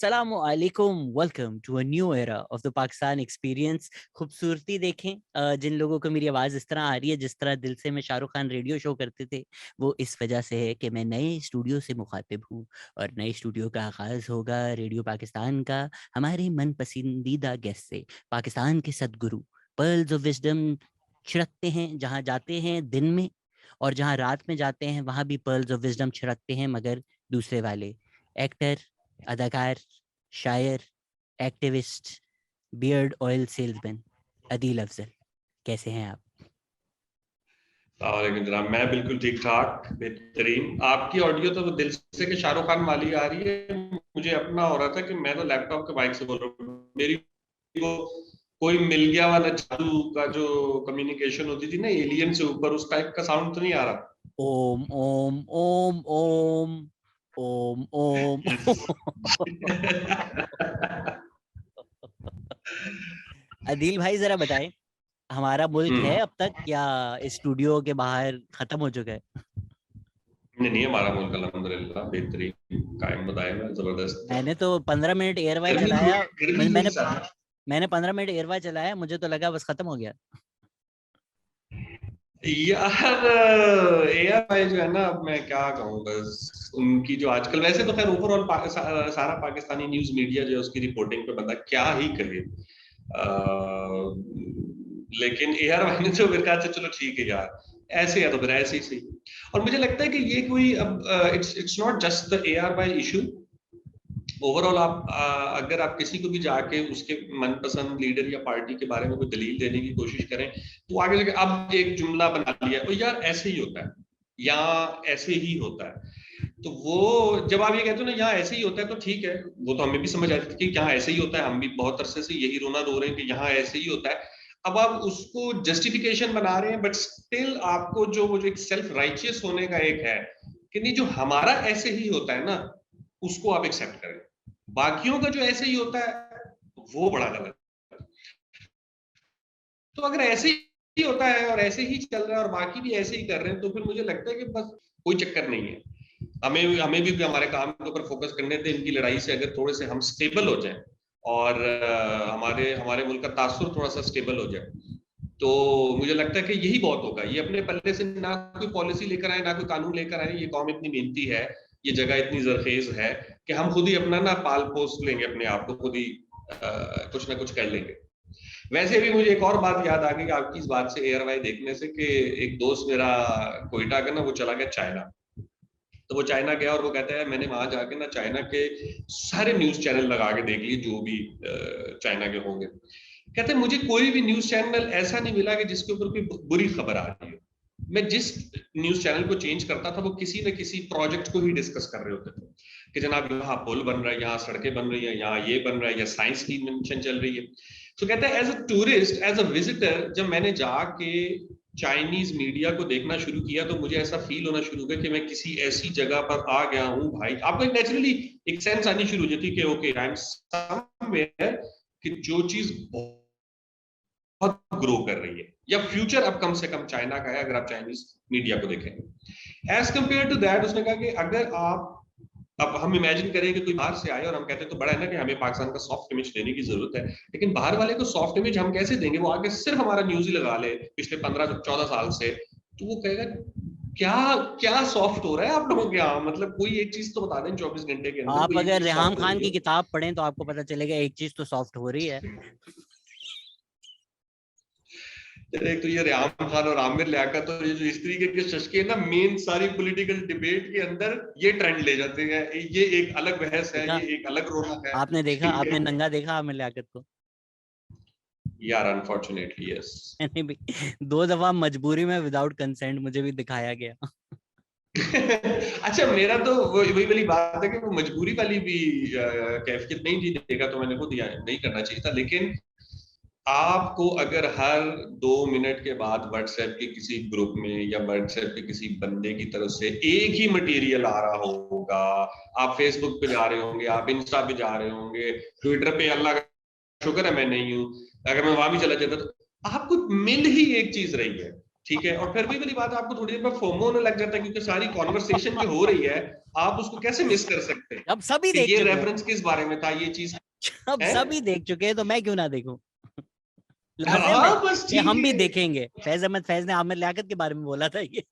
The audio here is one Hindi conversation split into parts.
अस्सलामु अलैकुम, welcome to a new era of the Pakistan experience. खूबसूरती देखें, जिन लोगों को मेरी आवाज़ इस तरह आ रही है जिस तरह दिल से मैं शाहरुख खान रेडियो शो करते थे, वो इस वजह से है कि मैं नए स्टूडियो से मुखातिब हूँ। और नए स्टूडियो का आगाज़ होगा रेडियो पाकिस्तान का हमारे मन पसंदीदा गेस्ट से। पाकिस्तान के सदगुरु पर्ल्स ऑफ विजडम छिड़कते हैं जहाँ जाते हैं दिन में, और जहाँ रात में जाते हैं वहाँ भी पर्ल्स ऑफ विजडम छिड़कते हैं, मगर दूसरे वाले। एक्टर, अदाकार, शायर, activist, beard oil salesman Adeel Afzal, कैसे हैं आप? वालेकुम जनाब, मैं बिल्कुल ठीक ठाक बेहतरीन। आपकी ऑडियो तो दिल से कि शाहरुख खान वाली आ रही है। मुझे अपना हो रहा था कि मैं तो लैपटॉप के माइक से बोल रहा हूँ। मेरी वो कोई मिल गया वाला जादू का जो कम्युनिकेशन होती थी ना एलियन से ऊपर, उस टाइप का साउंड तो नहीं आ रहा। ओम ओम ओम ओम ओम ओम। अदील भाई जरा बताएं, हमारा मुल्क है हम्म। अब तक या स्टूडियो के बाहर खत्म हो चुका है? नहीं नहीं, हमारा मुल्क अल्हम्दुलिल्लाह बेहतरीन, कायम दायम है, जबरदस्त। मैंने तो 15 मिनट एयरवाई गर्मी चलाया। गर्मी मैंने थोड़ी सा है। मैंने 15 मिनट एयरवाई चलाया, मुझे तो लगा बस खत्म हो गया। यार एआई जो है ना, अब मैं क्या कहूँ, बस उनकी जो आजकल, वैसे तो खैर ओवरऑल सारा पाकिस्तानी न्यूज मीडिया जो है उसकी रिपोर्टिंग पे बंदा क्या ही करे। लेकिन एआर वाई ने तो मेरे ख्याल से चलो ठीक है यार, ऐसे है तो फिर ऐसे ही सही। और मुझे लगता है कि ये कोई अब it's not just the ARY issue. Overall आप अगर आप किसी को भी जाके उसके मनपसंद लीडर या पार्टी के बारे में कोई दलील देने की कोशिश करें, तो आगे जाके अब एक जुमला बना लिया, ओ यार ऐसे ही होता है या ऐसे ही होता है। तो वो जब आप ये कहते हो ना यहाँ ऐसे ही होता है, तो ठीक है, वो तो हमें भी समझ आती थी कि यहाँ ऐसे ही होता है, हम भी बहुत अरसे से यही रोना रो रहे हैं कि यहाँ ऐसे ही होता है। अब आप उसको जस्टिफिकेशन बना रहे हैं, बट स्टिल आपको जो वो जो एक सेल्फ राइचियस होने का एक है कि नहीं, जो हमारा ऐसे ही होता है ना, उसको आप एक्सेप्ट करें। बाकियों का जो ऐसे ही होता है वो बड़ा गलत है। तो अगर ऐसे ही होता है और ऐसे ही चल रहा है और बाकी भी ऐसे ही कर रहे हैं, तो फिर मुझे लगता है कि बस कोई चक्कर नहीं है। हमें हमें भी हमारे काम के ऊपर फोकस करने थे। इनकी लड़ाई से अगर थोड़े से हम स्टेबल हो जाएं और हमारे हमारे मुल्क का तासुर थोड़ा सा स्टेबल हो जाए, तो मुझे लगता है कि यही बहुत होगा। ये अपने पल्ले से ना कोई पॉलिसी लेकर आए, ना कोई कानून लेकर आए। ये कौम इतनी मेहनती है, ये जगह इतनी जरखेज है कि हम खुद ही अपना ना पाल पोस लेंगे, अपने आप को खुद ही कुछ ना कुछ कर लेंगे। वैसे भी मुझे एक और बात याद आ गई आपकी इस बात से, एयरवाई देखने से, कि एक दोस्त मेरा कोयटा का ना, वो चला गया चाइना। तो वो चाइना गया और वो कहता है मैंने वहां जाके ना चाइना के सारे न्यूज चैनल लगा के देख लिए जो भी चाइना के होंगे। कहते हैं मुझे कोई भी न्यूज चैनल ऐसा नहीं मिला कि जिसके ऊपर कोई बुरी खबर आ रही हो। मैं जिस न्यूज चैनल को चेंज करता था, वो किसी न किसी प्रोजेक्ट को ही डिस्कस कर रहे होते थे कि जनाब यहाँ पुल बन रहा है, यहाँ सड़कें बन रही है, यहाँ ये बन रहा है, या साइंस की इन्वेंशन चल रही है। तो कहता है as a tourist, as a visitor, जब मैंने जाके चाइनीज मीडिया को देखना शुरू किया, तो मुझे ऐसा फील होना शुरू हुआ कि मैं किसी ऐसी जगह पर आ गया हूँ भाई। आपको एक नेचुरली एक सेंस आनी शुरू हो जाती है कि ओके आई एम समवेयर, कि जो चीज बहुत ग्रो कर रही है, या फ्यूचर अब कम से कम चाइना का है अगर आप चाइनीज मीडिया को देखेंगे। एज कंपेयर टू दैट, उसने कहा कि अगर आप, अब हम इमेजिन करें कि कोई बाहर से आए और हम कहते हैं तो बड़ा है ना कि हमें पाकिस्तान का सॉफ्ट इमेज देने की जरूरत है, लेकिन बाहर वाले को सॉफ्ट इमेज हम कैसे देंगे? वो आके सिर्फ हमारा न्यूज ही लगा ले पिछले 15-14 साल से, तो वो कहेगा क्या क्या सॉफ्ट हो रहा है आप लोगों के यहाँ? मतलब कोई एक चीज तो बता दें 24 घंटे के अंदर आप कोई एक अगर चीज रेहाम सॉफ्ट हो खान रही की हो। किताब पढ़ें तो आपको पता चलेगा एक चीज तो सॉफ्ट हो रही है। एक तो ये रेहाम खान और आमिर लियाकत और ये जो इस तरीके के शशके ना, मेन सारी पॉलिटिकल डिबेट के अंदर ये ट्रेंड ले जाते हैं। ये एक अलग बहस है, देखा? ये एक अलग रौनक है। आपने देखा, ठीक आपने है नंगा देखा आमिर लियाकत को? यार, अनफॉर्चुनेटली यस। मैंने भी 2 दफा मजबूरी में विदाउट कंसेंट मुझे भी दिखाया गया। अच्छा, मेरा तो वही वही वाली बात है कि वो मजबूरी वाली भी कैफियत नहीं जी देगा, तो मैंने खुद नहीं करना चाहिए था। लेकिन आपको अगर हर 2 मिनट के बाद व्हाट्सएप के किसी ग्रुप में या व्हाट्सएप के किसी बंदे की तरफ से एक ही मटेरियल आ रहा होगा, आप फेसबुक पे जा रहे होंगे, आप इंस्टा पे जा रहे होंगे, ट्विटर पे अल्लाह का शुक्र है मैं नहीं हूं, अगर मैं वहां भी चला जाता तो आपको मिल ही एक चीज रही है ठीक है, और फिर भी वाली बात, आपको थोड़ी देर में फोमो होने लग जाता है क्योंकि सारी कॉन्वर्सेशन जो हो रही है आप उसको कैसे मिस कर सकते हैं अब सभी कि देख ये चुके हैं, रेफरेंस किस बारे में था, ये चीज अब है। सभी देख चुके हैं, तो मैं क्यों ना देखूं? लाजिम है हाँ बस कि ठीक हम भी है। देखेंगे। फैज अहमद फैज ने आमिर लियाकत के बारे में बोला था ये।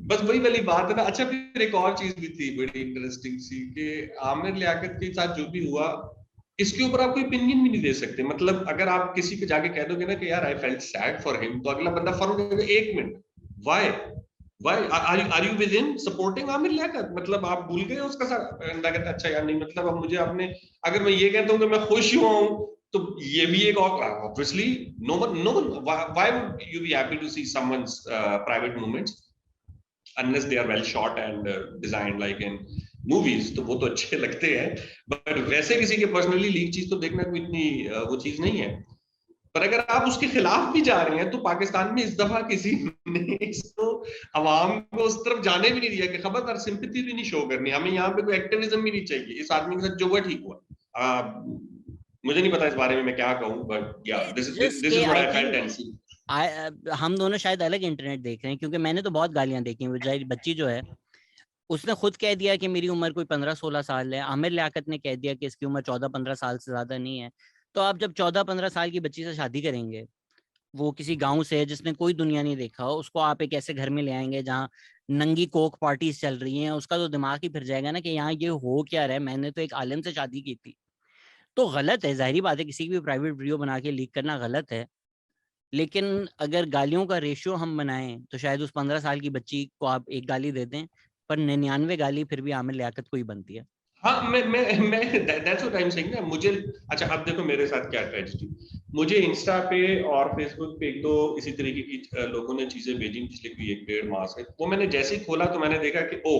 बस वही वाली बात है ना। अच्छा, फिर एक और चीज भी थी बड़ी इंटरेस्टिंग सी कि आमिर लियाकत के साथ जो भी हुआ, इसके ऊपर आप कोई ओपिनियन भी नहीं दे सकते। मतलब अगर आप किसी को जाके कह दोगे ना कि यार I felt sad for him, तो अगला बंदा फॉरन कहेगा एक minute, why why are you with him supporting Aamir Liaquat, मतलब आप भूल गए उसका साथ। बंदा कहता अच्छा यार नहीं, मतलब अब मुझे आपने, अगर मैं ये कहता हूँ कि मैं खुश हुआ हूँ, तो ये भी एक obviously no one, why would you be happy to see someone's private moments unless they are well shot and designed like in movies, तो वो तो अच्छे लगते हैं, बट वैसे किसी के पर्सनली लीक चीज तो देखना कोई इतनी वो चीज नहीं है। पर अगर आप उसके खिलाफ भी जा रहे हैं, तो पाकिस्तान में इस दफा किसी ने इसको अवाम को उस तरफ जाने भी नहीं दिया कि खबरदार, सिंपैथी भी नहीं शो करनी, हमें यहाँ पे कोई एक्टिविज्म भी नहीं चाहिए, इस आदमी के साथ जो हुआ ठीक हुआ। मुझे नहीं पता इस बारे में मैं क्या कहूँ, but yeah this just this के is what I I felt think and see. हम दोनों शायद अलग इंटरनेट देख रहे हैं, क्योंकि मैंने तो बहुत गालियां देखी हैं। बेचारी बच्ची जो है, उसने खुद कह दिया कि मेरी उम्र कोई 15-16 साल है। आमिर लियाकत ने कह दिया कि इसकी उम्र 14-15 साल से ज्यादा नहीं है। तो आप जब 14-15 साल की बच्ची से शादी करेंगे, वो किसी गांव से है जिसने कोई दुनिया नहीं देखा हो, उसको आप एक ऐसे घर में ले आएंगे जहाँ नंगी कोक पार्टीज चल रही हैं, उसका तो दिमाग ही फिर जाएगा ना कि यहाँ ये हो क्या रहा है, मैंने तो एक आलिम से शादी की थी। तो गलत है, जाहिर बात है, किसी की भी प्राइवेट वीडियो बना के लीक करना गलत है। लेकिन अगर गालियों का रेशियो हम बनाएं, तो शायद उस 15 साल की बच्ची को आप एक गाली दे दें, पर 99 गाली फिर भी आमिर लियाकत को ही बनती है। हाँ, मैं that's what I am saying ना मुझे। अच्छा, अब देखो मेरे साथ क्या ट्रेजेडी, मुझे इंस्टा पे और फेसबुक पे एक दो इसी तरीके की लोगों ने चीजें भेजी पिछले कोई 1-1.5 माह से। वो मैंने जैसे ही खोला तो मैंने देखा कि ओ,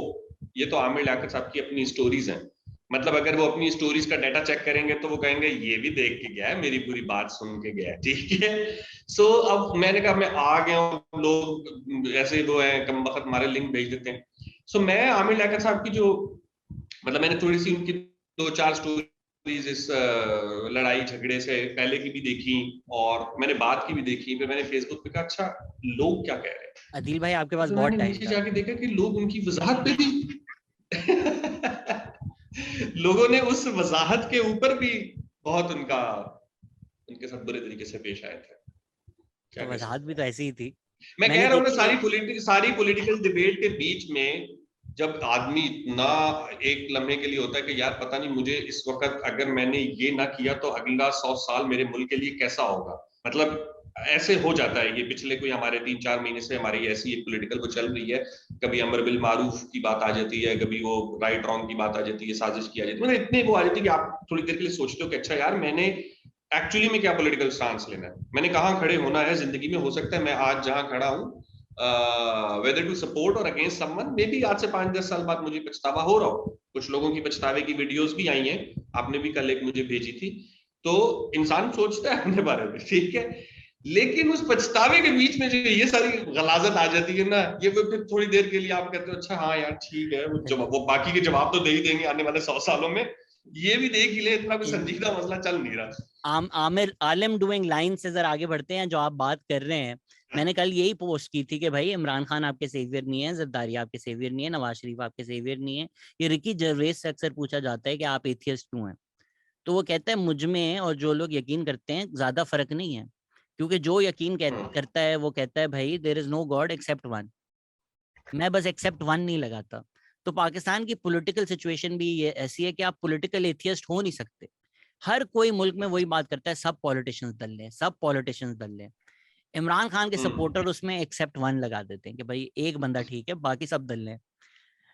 ये तो आमिर लियाकत साहब की अपनी स्टोरीज हैं। मतलब अगर वो अपनी स्टोरीज का डाटा चेक करेंगे तो वो कहेंगे ये भी देख के गया है, मेरी पूरी बात सुन के गया है, ठीक है। सो अब मैंने कहा मैं आ गया हूँ, लोग ऐसे वो हैं कम वक्त हमारे लिंक भेज देते हैं। सो मैं आमिर लियाकत साहब की जो, मतलब मैंने थोड़ी सी उनकी 2-4 स्टोरीज इस लड़ाई झगड़े से पहले की भी देखी, और मैंने बात की भी देखी। फिर मैंने फेसबुक पे कहा अच्छा लोग क्या कह रहे हैं, अदिल भाई, आपके तो पास फिर बहुत मैंने टाइम नीचे था। जाके देखा कि लोग उनकी वजाहत पे भी लोगों ने उस वजाहत के ऊपर भी बहुत उनका, उनके साथ बुरे तरीके से पेश आए थे। क्या तो कह वजाहत सकते भी हैं। तो ऐसी ही थी। मैं कह मैंने रहा हूँ ना, देखी है। सारी पॉलिटिकल डिबेट के बीच में जब आदमी इतना एक लम्हे के लिए होता है कि यार पता नहीं मुझे इस वक्त अगर मैंने ये ना किया तो अगला 100 साल मेरे मुल्क के लिए कैसा होगा, मतलब ऐसे हो जाता है। ये पिछले कोई हमारे 3-4 महीने से हमारी ऐसी एक पॉलिटिकल वो चल रही है, कभी अमर बिल मारूफ की बात आ जाती है, कभी वो राइट रॉन्ग की बात आ जाती है, साजिश की आ जाती है, मतलब इतने वो आ जाती है कि आप थोड़ी देर के लिए सोचते हो कि अच्छा यार मैंने एक्चुअली में क्या पॉलिटिकल स्टांस लेना है, मैंने कहाँ खड़े होना है जिंदगी में। हो सकता है मैं आज जहां खड़ा हूँ, वेदर टू सपोर्ट और अगेंस्ट समवन, मे बी आज से 5-10 साल बाद मुझे पछतावा हो रहा हो। कुछ लोगों की पछतावे की वीडियोस भी आई हैं, आपने भी कल एक मुझे भेजी थी। तो इंसान सोचता है अपने बारे में, ठीक है, लेकिन उस पछतावे के बीच में जो ये सारी गलाजत आ जाती है ना, ये फिर थोड़ी देर के लिए आप कहते हो अच्छा हाँ यार ठीक है, वो बाकी के जवाब तो दे ही देंगे आने वाले 100 सालों में, ये भी देख ही ले, इतना कोई संजीदा मसला चल नहीं रहा। आमिर आलिम डूइंग लाइन से जरा आगे बढ़ते हैं, जो आप बात कर रहे हैं। मैंने कल यही पोस्ट की थी कि भाई इमरान खान आपके सेवियर नहीं है, जरदारी आपके सेवियर नहीं है, नवाज शरीफ आपके सेवियर नहीं है। ये रिकी जरवेज से अक्सर पूछा जाता है कि आप एथियस्ट क्यों हैं, तो वो कहता है मुझ में और जो लोग यकीन करते हैं ज्यादा फर्क नहीं है। क्योंकि जो यकीन करता है वो कहता है भाई there is no God except one. मैं बस एक्सेप्ट वन नहीं लगाता। तो पाकिस्तान की पॉलिटिकल सिचुएशन भी ये ऐसी है कि आप पॉलिटिकल एथियस्ट हो नहीं सकते। हर कोई मुल्क में वही बात करता है, सब पॉलिटिशियंस दल लें, सब पॉलिटिशियंस दल लें। इमरान खान के सपोर्टर उसमें एक्सेप्ट वन लगा देते हैं कि भाई एक बंदा ठीक है, बाकी सब दल लें।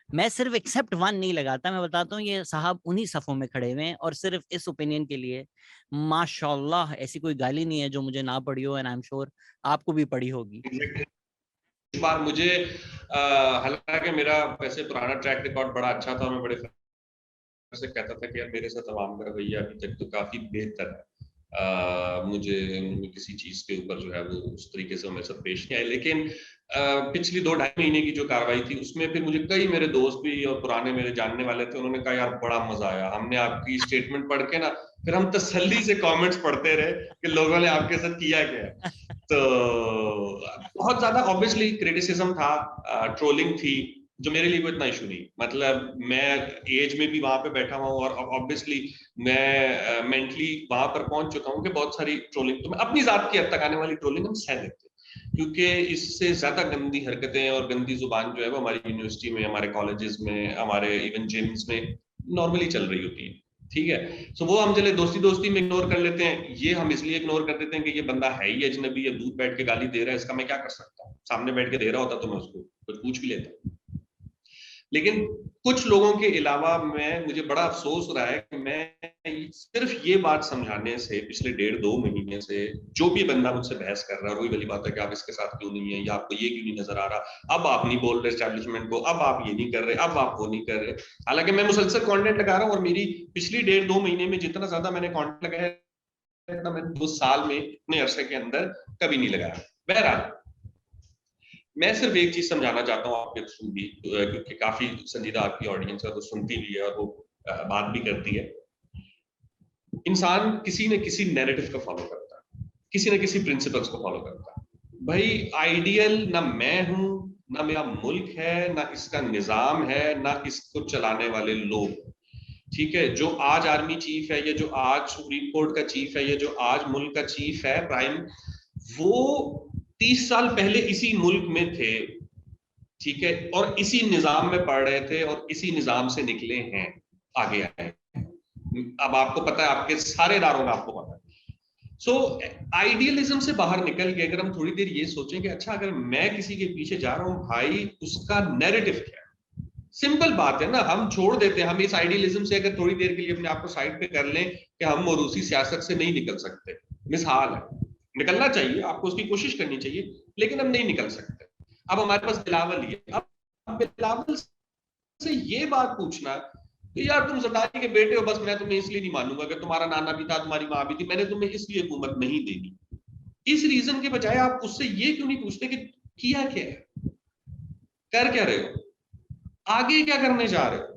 मैं सिर्फ एक्सेप्ट वन नहीं लगाता, मैं बताता हूँ ये साहब उन्हीं सफों में खड़े हुए हैं, और सिर्फ इस ओपिनियन के लिए। माशाल्लाह ऐसी कोई गाली नहीं है जो मुझे ना पड़ी हो, एंड आई एम श्योर आपको भी पड़ी होगी। इस बार मुझे हालांकि मेरा वैसे पुराना ट्रैक रिकॉर्ड बड़ा अच्छा था, मैं बड़े से कहता था कि यार मेरे साथ अवाम का रवैया अभी तक तो काफी बेहतर है। मुझे किसी चीज के ऊपर जो है वो उस तरीके से मेरे साथ पेश नहीं आए। लेकिन पिछली 2-2.5 महीने की जो कार्रवाई थी उसमें फिर मुझे कई मेरे दोस्त भी और पुराने मेरे जानने वाले थे, उन्होंने कहा यार बड़ा मजा आया, हमने आपकी स्टेटमेंट पढ़ के ना फिर हम तसल्ली से कमेंट्स पढ़ते रहे कि लोगों ने आपके साथ किया क्या है। तो बहुत ज्यादा ऑब्वियसली क्रिटिसिज्म था, ट्रोलिंग थी, जो मेरे लिए कोई इतना इशू नहीं। मतलब मैं एज में भी वहां पे बैठा हुआ हूँ और ऑब्वियसली मैं मेंटली वहां पर पहुंच चुका हूँ कि बहुत सारी ट्रोलिंग तो मैं अपनी जात की हद तक आने वाली ट्रोलिंग हम सह लेते हैं, क्योंकि इससे ज्यादा गंदी हरकतें और गंदी जुबान जो है वो हमारी यूनिवर्सिटी में, हमारे कॉलेजेस में, हमारे इवन जिम्स में नॉर्मली चल रही होती है। ठीक है, सो वो हम चले दोस्ती दोस्ती में इग्नोर कर लेते हैं, ये हम इसलिए इग्नोर कर देते हैं कि ये बंदा है ही अजनबी, या दूर बैठ के गाली दे रहा है, इसका मैं क्या कर सकता हूँ, सामने बैठ के दे रहा होता तो मैं उसको कुछ पूछ भी लेता। लेकिन कुछ लोगों के अलावा मुझे बड़ा अफसोस हो रहा है कि मैं सिर्फ ये बात समझाने से पिछले 1.5-2 महीने से जो भी बंदा मुझसे बहस कर रहा है, वही वाली बात है कि आप इसके साथ क्यों नहीं है, या आपको ये क्यों नहीं नजर आ रहा, अब आप नहीं बोल रहे एस्टैब्लिशमेंट को, अब आप ये नहीं कर रहे, अब आप वो नहीं कर रहे। हालांकि मैं मुसलसल कंटेंट लगा रहा हूँ और मेरी पिछली 1.5-2 महीने में जितना ज्यादा मैंने कंटेंट लगाया मैंने 2 साल में इतने अरसे के अंदर कभी नहीं लगाया। बहरहाल मैं सिर्फ एक चीज समझाना चाहता हूँ आपके थ्रू भी, क्योंकि काफी संजीदा आपकी ऑडियंस है तो सुनती भी है और वो बात भी करती है। इंसान किसी न किसी नैरेटिव को फॉलो करता है, किसी न किसी प्रिंसिपल्स को फॉलो करता है। भाई आइडियल ना मैं हूं, ना मेरा मुल्क है, ना इसका निजाम है, ना इसको चलाने वाले लोग। ठीक है, जो आज आर्मी चीफ है, ये जो आज सुप्रीम कोर्ट का चीफ है, ये जो आज मुल्क का चीफ है प्राइम, वो 30 साल पहले इसी मुल्क में थे। ठीक है, और इसी निजाम में पढ़ रहे थे और इसी निजाम से निकले हैं, आगे आए। अब आपको पता है, आपके सारे इदारों में आपको पता है। सो आइडियलिज्म से बाहर निकल के अगर हम थोड़ी देर ये सोचें कि अच्छा अगर मैं किसी के पीछे जा रहा हूं भाई, उसका नैरेटिव क्या है। सिंपल बात है ना, हम छोड़ देते हैं, हम इस आइडियलिज्म से अगर थोड़ी देर के लिए अपने आप को साइड पे कर लें कि हम मोरूसी सियासत से नहीं निकल सकते, मिसाल है, निकलना चाहिए, आपको उसकी कोशिश करनी चाहिए, लेकिन हम नहीं निकल सकते। अब हमारे पास बिलावल ही है, अब बिलावल से ये बात पूछना कि यार तुम जरदारी के बेटे हो, बस मैं तुम्हें इसलिए नहीं मानूंगा कि तुम्हारा नाना भी था, तुम्हारी माँ भी थी, मैंने तुम्हें इसलिए हुकूमत नहीं देनी। इस रीजन के बजाय आप उससे ये क्यों नहीं पूछते कि किया क्या है, कर क्या रहे हो, आगे क्या करने जा रहे हो।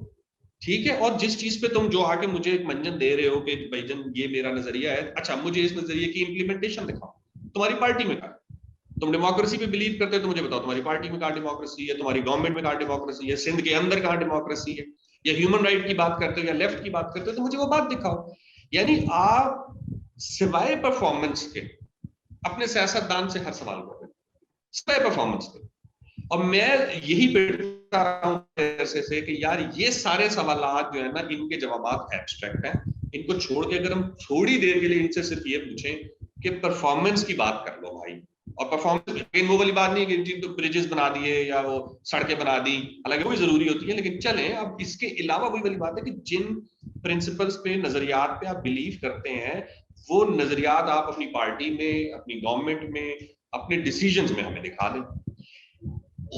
ठीक है, और जिस चीज पे तुम जो आके मुझे एक मंजन दे रहे हो कि भाईजन ये मेरा नजरिया है, अच्छा मुझे इस नजरिए की इंप्लीमेंटेशन दिखाओ, तुम्हारी पार्टी में कहा। तुम डेमोक्रेसी पे बिलीव करते हो तो मुझे बताओ तुम्हारी पार्टी में कहाँ डेमोक्रेसी है, तुम्हारी गवर्नमेंट में कहाँ डेमोक्रेसी है, सिंध के अंदर कहाँ डेमोक्रेसी है, या ह्यूमन राइट की बात करते हो या लेफ्ट की बात करते हो, तो मुझे वो बात दिखाओ। यानी आप सिवाय परफॉर्मेंस के अपने सियासतदान से हर सवाल कर रहे हैं, सिवाय परफॉर्मेंस के। और मैं यही बेटा रहा हूं से कि यार ये सारे सवाल जो है ना, इनके जवाब एब्स्ट्रैक्ट हैं, इनको छोड़ के अगर हम थोड़ी देर के लिए इनसे सिर्फ ये पूछें कि परफॉर्मेंस की बात कर लो भाई। और परफॉर्मेंस वो वाली बात नहीं है कि तो ब्रिजेस बना दिए या वो सड़कें बना दी, हालांकि वो भी जरूरी होती है, लेकिन चलें अब इसके अलावा वही वाली बात है कि जिन प्रिंसिपल्स पे, नजरियात पे आप बिलीव करते हैं, वो नजरियात आप अपनी पार्टी में, अपनी गवर्नमेंट में, अपने डिसीजंस में हमें दिखा दें।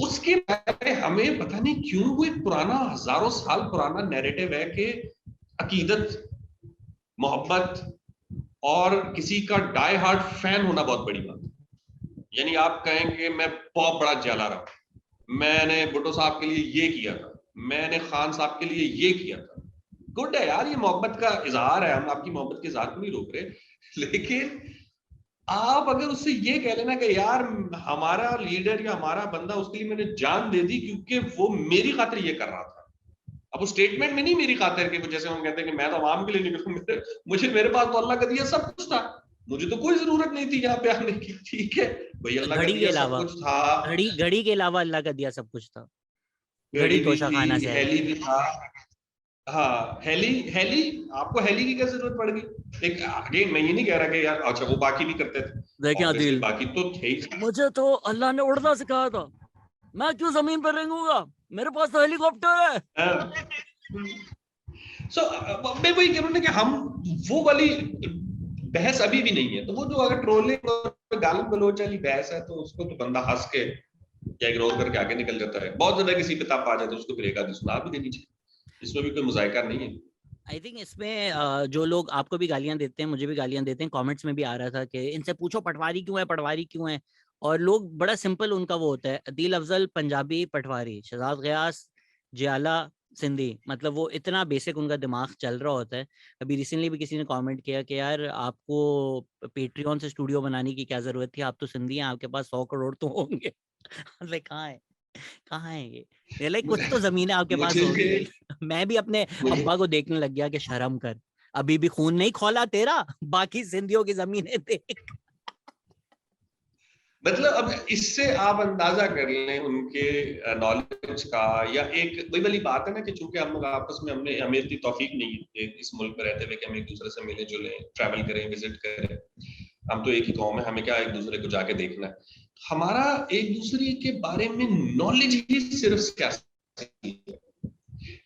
उसके पहले हमें पता नहीं क्यों वो एक पुराना, हजारों साल पुराना नैरेटिव है कि अकीदत, मोहब्बत और किसी का डाई हार्ट फैन होना बहुत बड़ी बात है। यानी आप कहेंगे मैं बहुत बड़ा जला रहा हूं, मैंने भुट्टो साहब के लिए ये किया था, मैंने खान साहब के लिए ये किया था। गुड है यार, ये मोहब्बत का इजहार है, हम आपकी मोहब्बत के इजहार को नहीं रोक रहे, लेकिन आप अगर उससे ये कह लेना कि यार हमारा लीडर या हमारा बंदा, उसके लिए मैंने जान दे दी क्योंकि वो मेरी खातिर ये कर रहा था। अब वो स्टेटमेंट में नहीं मेरी खातिर के, जैसे हम कहते हैं कि मैं तो आवाम के लिए नहीं करूँ, मुझे मेरे पास तो अल्लाह का दिया सब कुछ था, मुझे तो कोई जरूरत नहीं थी यहाँ पे आने की। ठीक है भाई, अल्लाह का घड़ी के दिया सब अलावा, कुछ था, घड़ी के अलावा अल्लाह का दिया सब कुछ था। घड़ी घड़ी भी तोशा खाना थी, से आई। हेली भी था। हाँ हेली, हेली आपको हेली की क्या जरूरत पड़ गई। एक अगेन मैं ये नहीं कह रहा कि यार अच्छा वो बाकी भी करते थे, देखें ऑब्वियसली आदिल, बाकी तो थे ही। मुझे तो अल्लाह ने उड़ना सिखाया था, मैं क्यों जमीन पर रेंगूंगा, मेरे पास तो हेलीकॉप्टर है। सो मैं वही कह रहा हूँ ना कि हम वो वाली बहस अभी भी नहीं है, तो वो जो अगर ट्रोलिंग और गाली गलौज वाली बहस है तो उसको तो बंदा हंस के या इग्नोर करके आगे निकल जाता है। बहुत ज्यादा किसी पे ताप आ जाए तो उसको फिर एक आधी सुना भी देनी चाहिए, इसमें भी कोई मुजायका नहीं है। आई थिंक इसमें जो लोग आपको भी गालियां देते हैं, मुझे भी गालियां देते हैं, कमेंट्स में भी आ रहा था कि इनसे पूछो पटवारी क्यों है, पटवारी क्यों है। और लोग बड़ा सिंपल उनका वो होता है, अदील अफजल पंजाबी पटवारी, शहजाद गयास जियाला सिंधी, मतलब वो इतना बेसिक उनका दिमाग चल रहा होता है। अभी रिसेंटली भी किसी ने कमेंट किया कि यार आपको पेट्रियन से स्टूडियो बनाने की क्या जरूरत थी, आप तो सिंधी हैं, आपके पास 100 करोड़ तो होंगे। कहाँ है, कहाँ है ये लाइक कुछ मुझे तो जमीनें आपके पास होगी मुझे भाई। मैं भी अपने मुझे अब्बा को देखने लग गया कि शर्म कर, अभी भी खून नहीं खोला तेरा, बाकी सिंधियों की जमीनें देख। मतलब अब इससे आप अंदाजा कर लें उनके नॉलेज का, या एक वही वाली बात है ना कि चूंकि हम लोग आपस में हमें इतनी तौफीक नहीं है इस मुल्क में रहते हुए कि हम एक दूसरे से मिले जुले, ट्रैवल करें, विजिट करें। हम तो एक ही कौम है, हमें क्या एक दूसरे को जाके देखना है। हमारा एक दूसरे के बारे में नॉलेज ही सिर्फ सियासी है।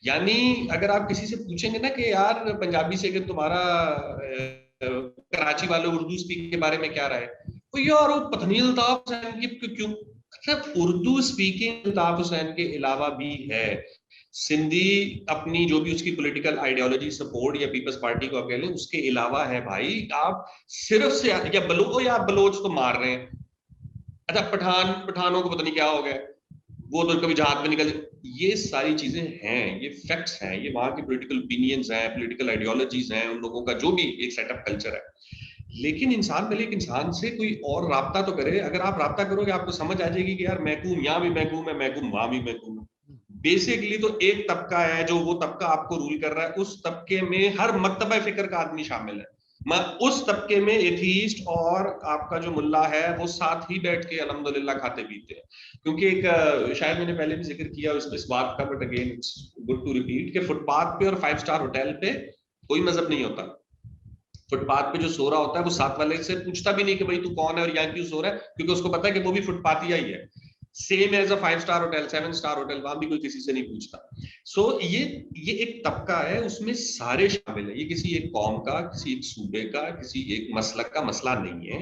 यानी अगर आप किसी से पूछेंगे ना कि यार पंजाबी से कि तुम्हारा कराची वाले उर्दू स्पीक के बारे में क्या राय है, तो यार वो पता नहीं अल्ताफ हुसैन की क्यों। अच्छा, उर्दू स्पीकिंग अल्ताफ हुसैन के अलावा भी है, सिंधी अपनी जो भी उसकी पॉलिटिकल आइडियोलॉजी सपोर्ट या पीपल्स पार्टी को आप कह लें उसके अलावा है भाई। आप सिर्फ से या बलोच तो मार रहे हैं। अच्छा, पठानों को पता नहीं क्या हो गया, वो तो कभी जहाज में निकल। ये सारी चीजें हैं, ये फैक्ट्स हैं, ये वहां की पॉलिटिकल ओपिनियंस हैं, पॉलिटिकल आइडियोलॉजीज हैं, उन लोगों का जो भी एक सेटअप कल्चर है। लेकिन इंसान मिले एक इंसान से कोई और राब्ता तो करे। अगर आप राब्ता करोगे आपको समझ आ जाएगी कि यार महकूम यहाँ भी महकूम है, महकूम वहां भी महकूम है। बेसिकली तो एक तबका है जो वो तबका आपको रूल कर रहा है, उस तबके में हर मकतबा फिक्र का आदमी शामिल है। उस तबके में एथीस्ट और आपका जो मुल्ला है वो साथ ही बैठ के अल्हम्दुलिल्लाह खाते पीते हैं। क्योंकि एक शायद मैंने पहले भी जिक्र किया इस बात का, but again it's good to repeat कि फुटपाथ पे और 5 स्टार होटल पे कोई मजहब नहीं होता। फुटपाथ पे जो सो रहा होता है वो साथ वाले से पूछता भी नहीं कि भाई तू कौन है और यहाँ क्यों सो रहा है, क्योंकि उसको पता है कि वो भी फुटपाथिया ही है। Same as a 5 star hotel, 7 star hotel, वहां भी कोई किसी से नहीं पूछता। सो ये एक तबका है, उसमें सारे शामिल है। ये किसी एक कौम का, किसी एक सूबे का, किसी एक मसलक का मसला नहीं है।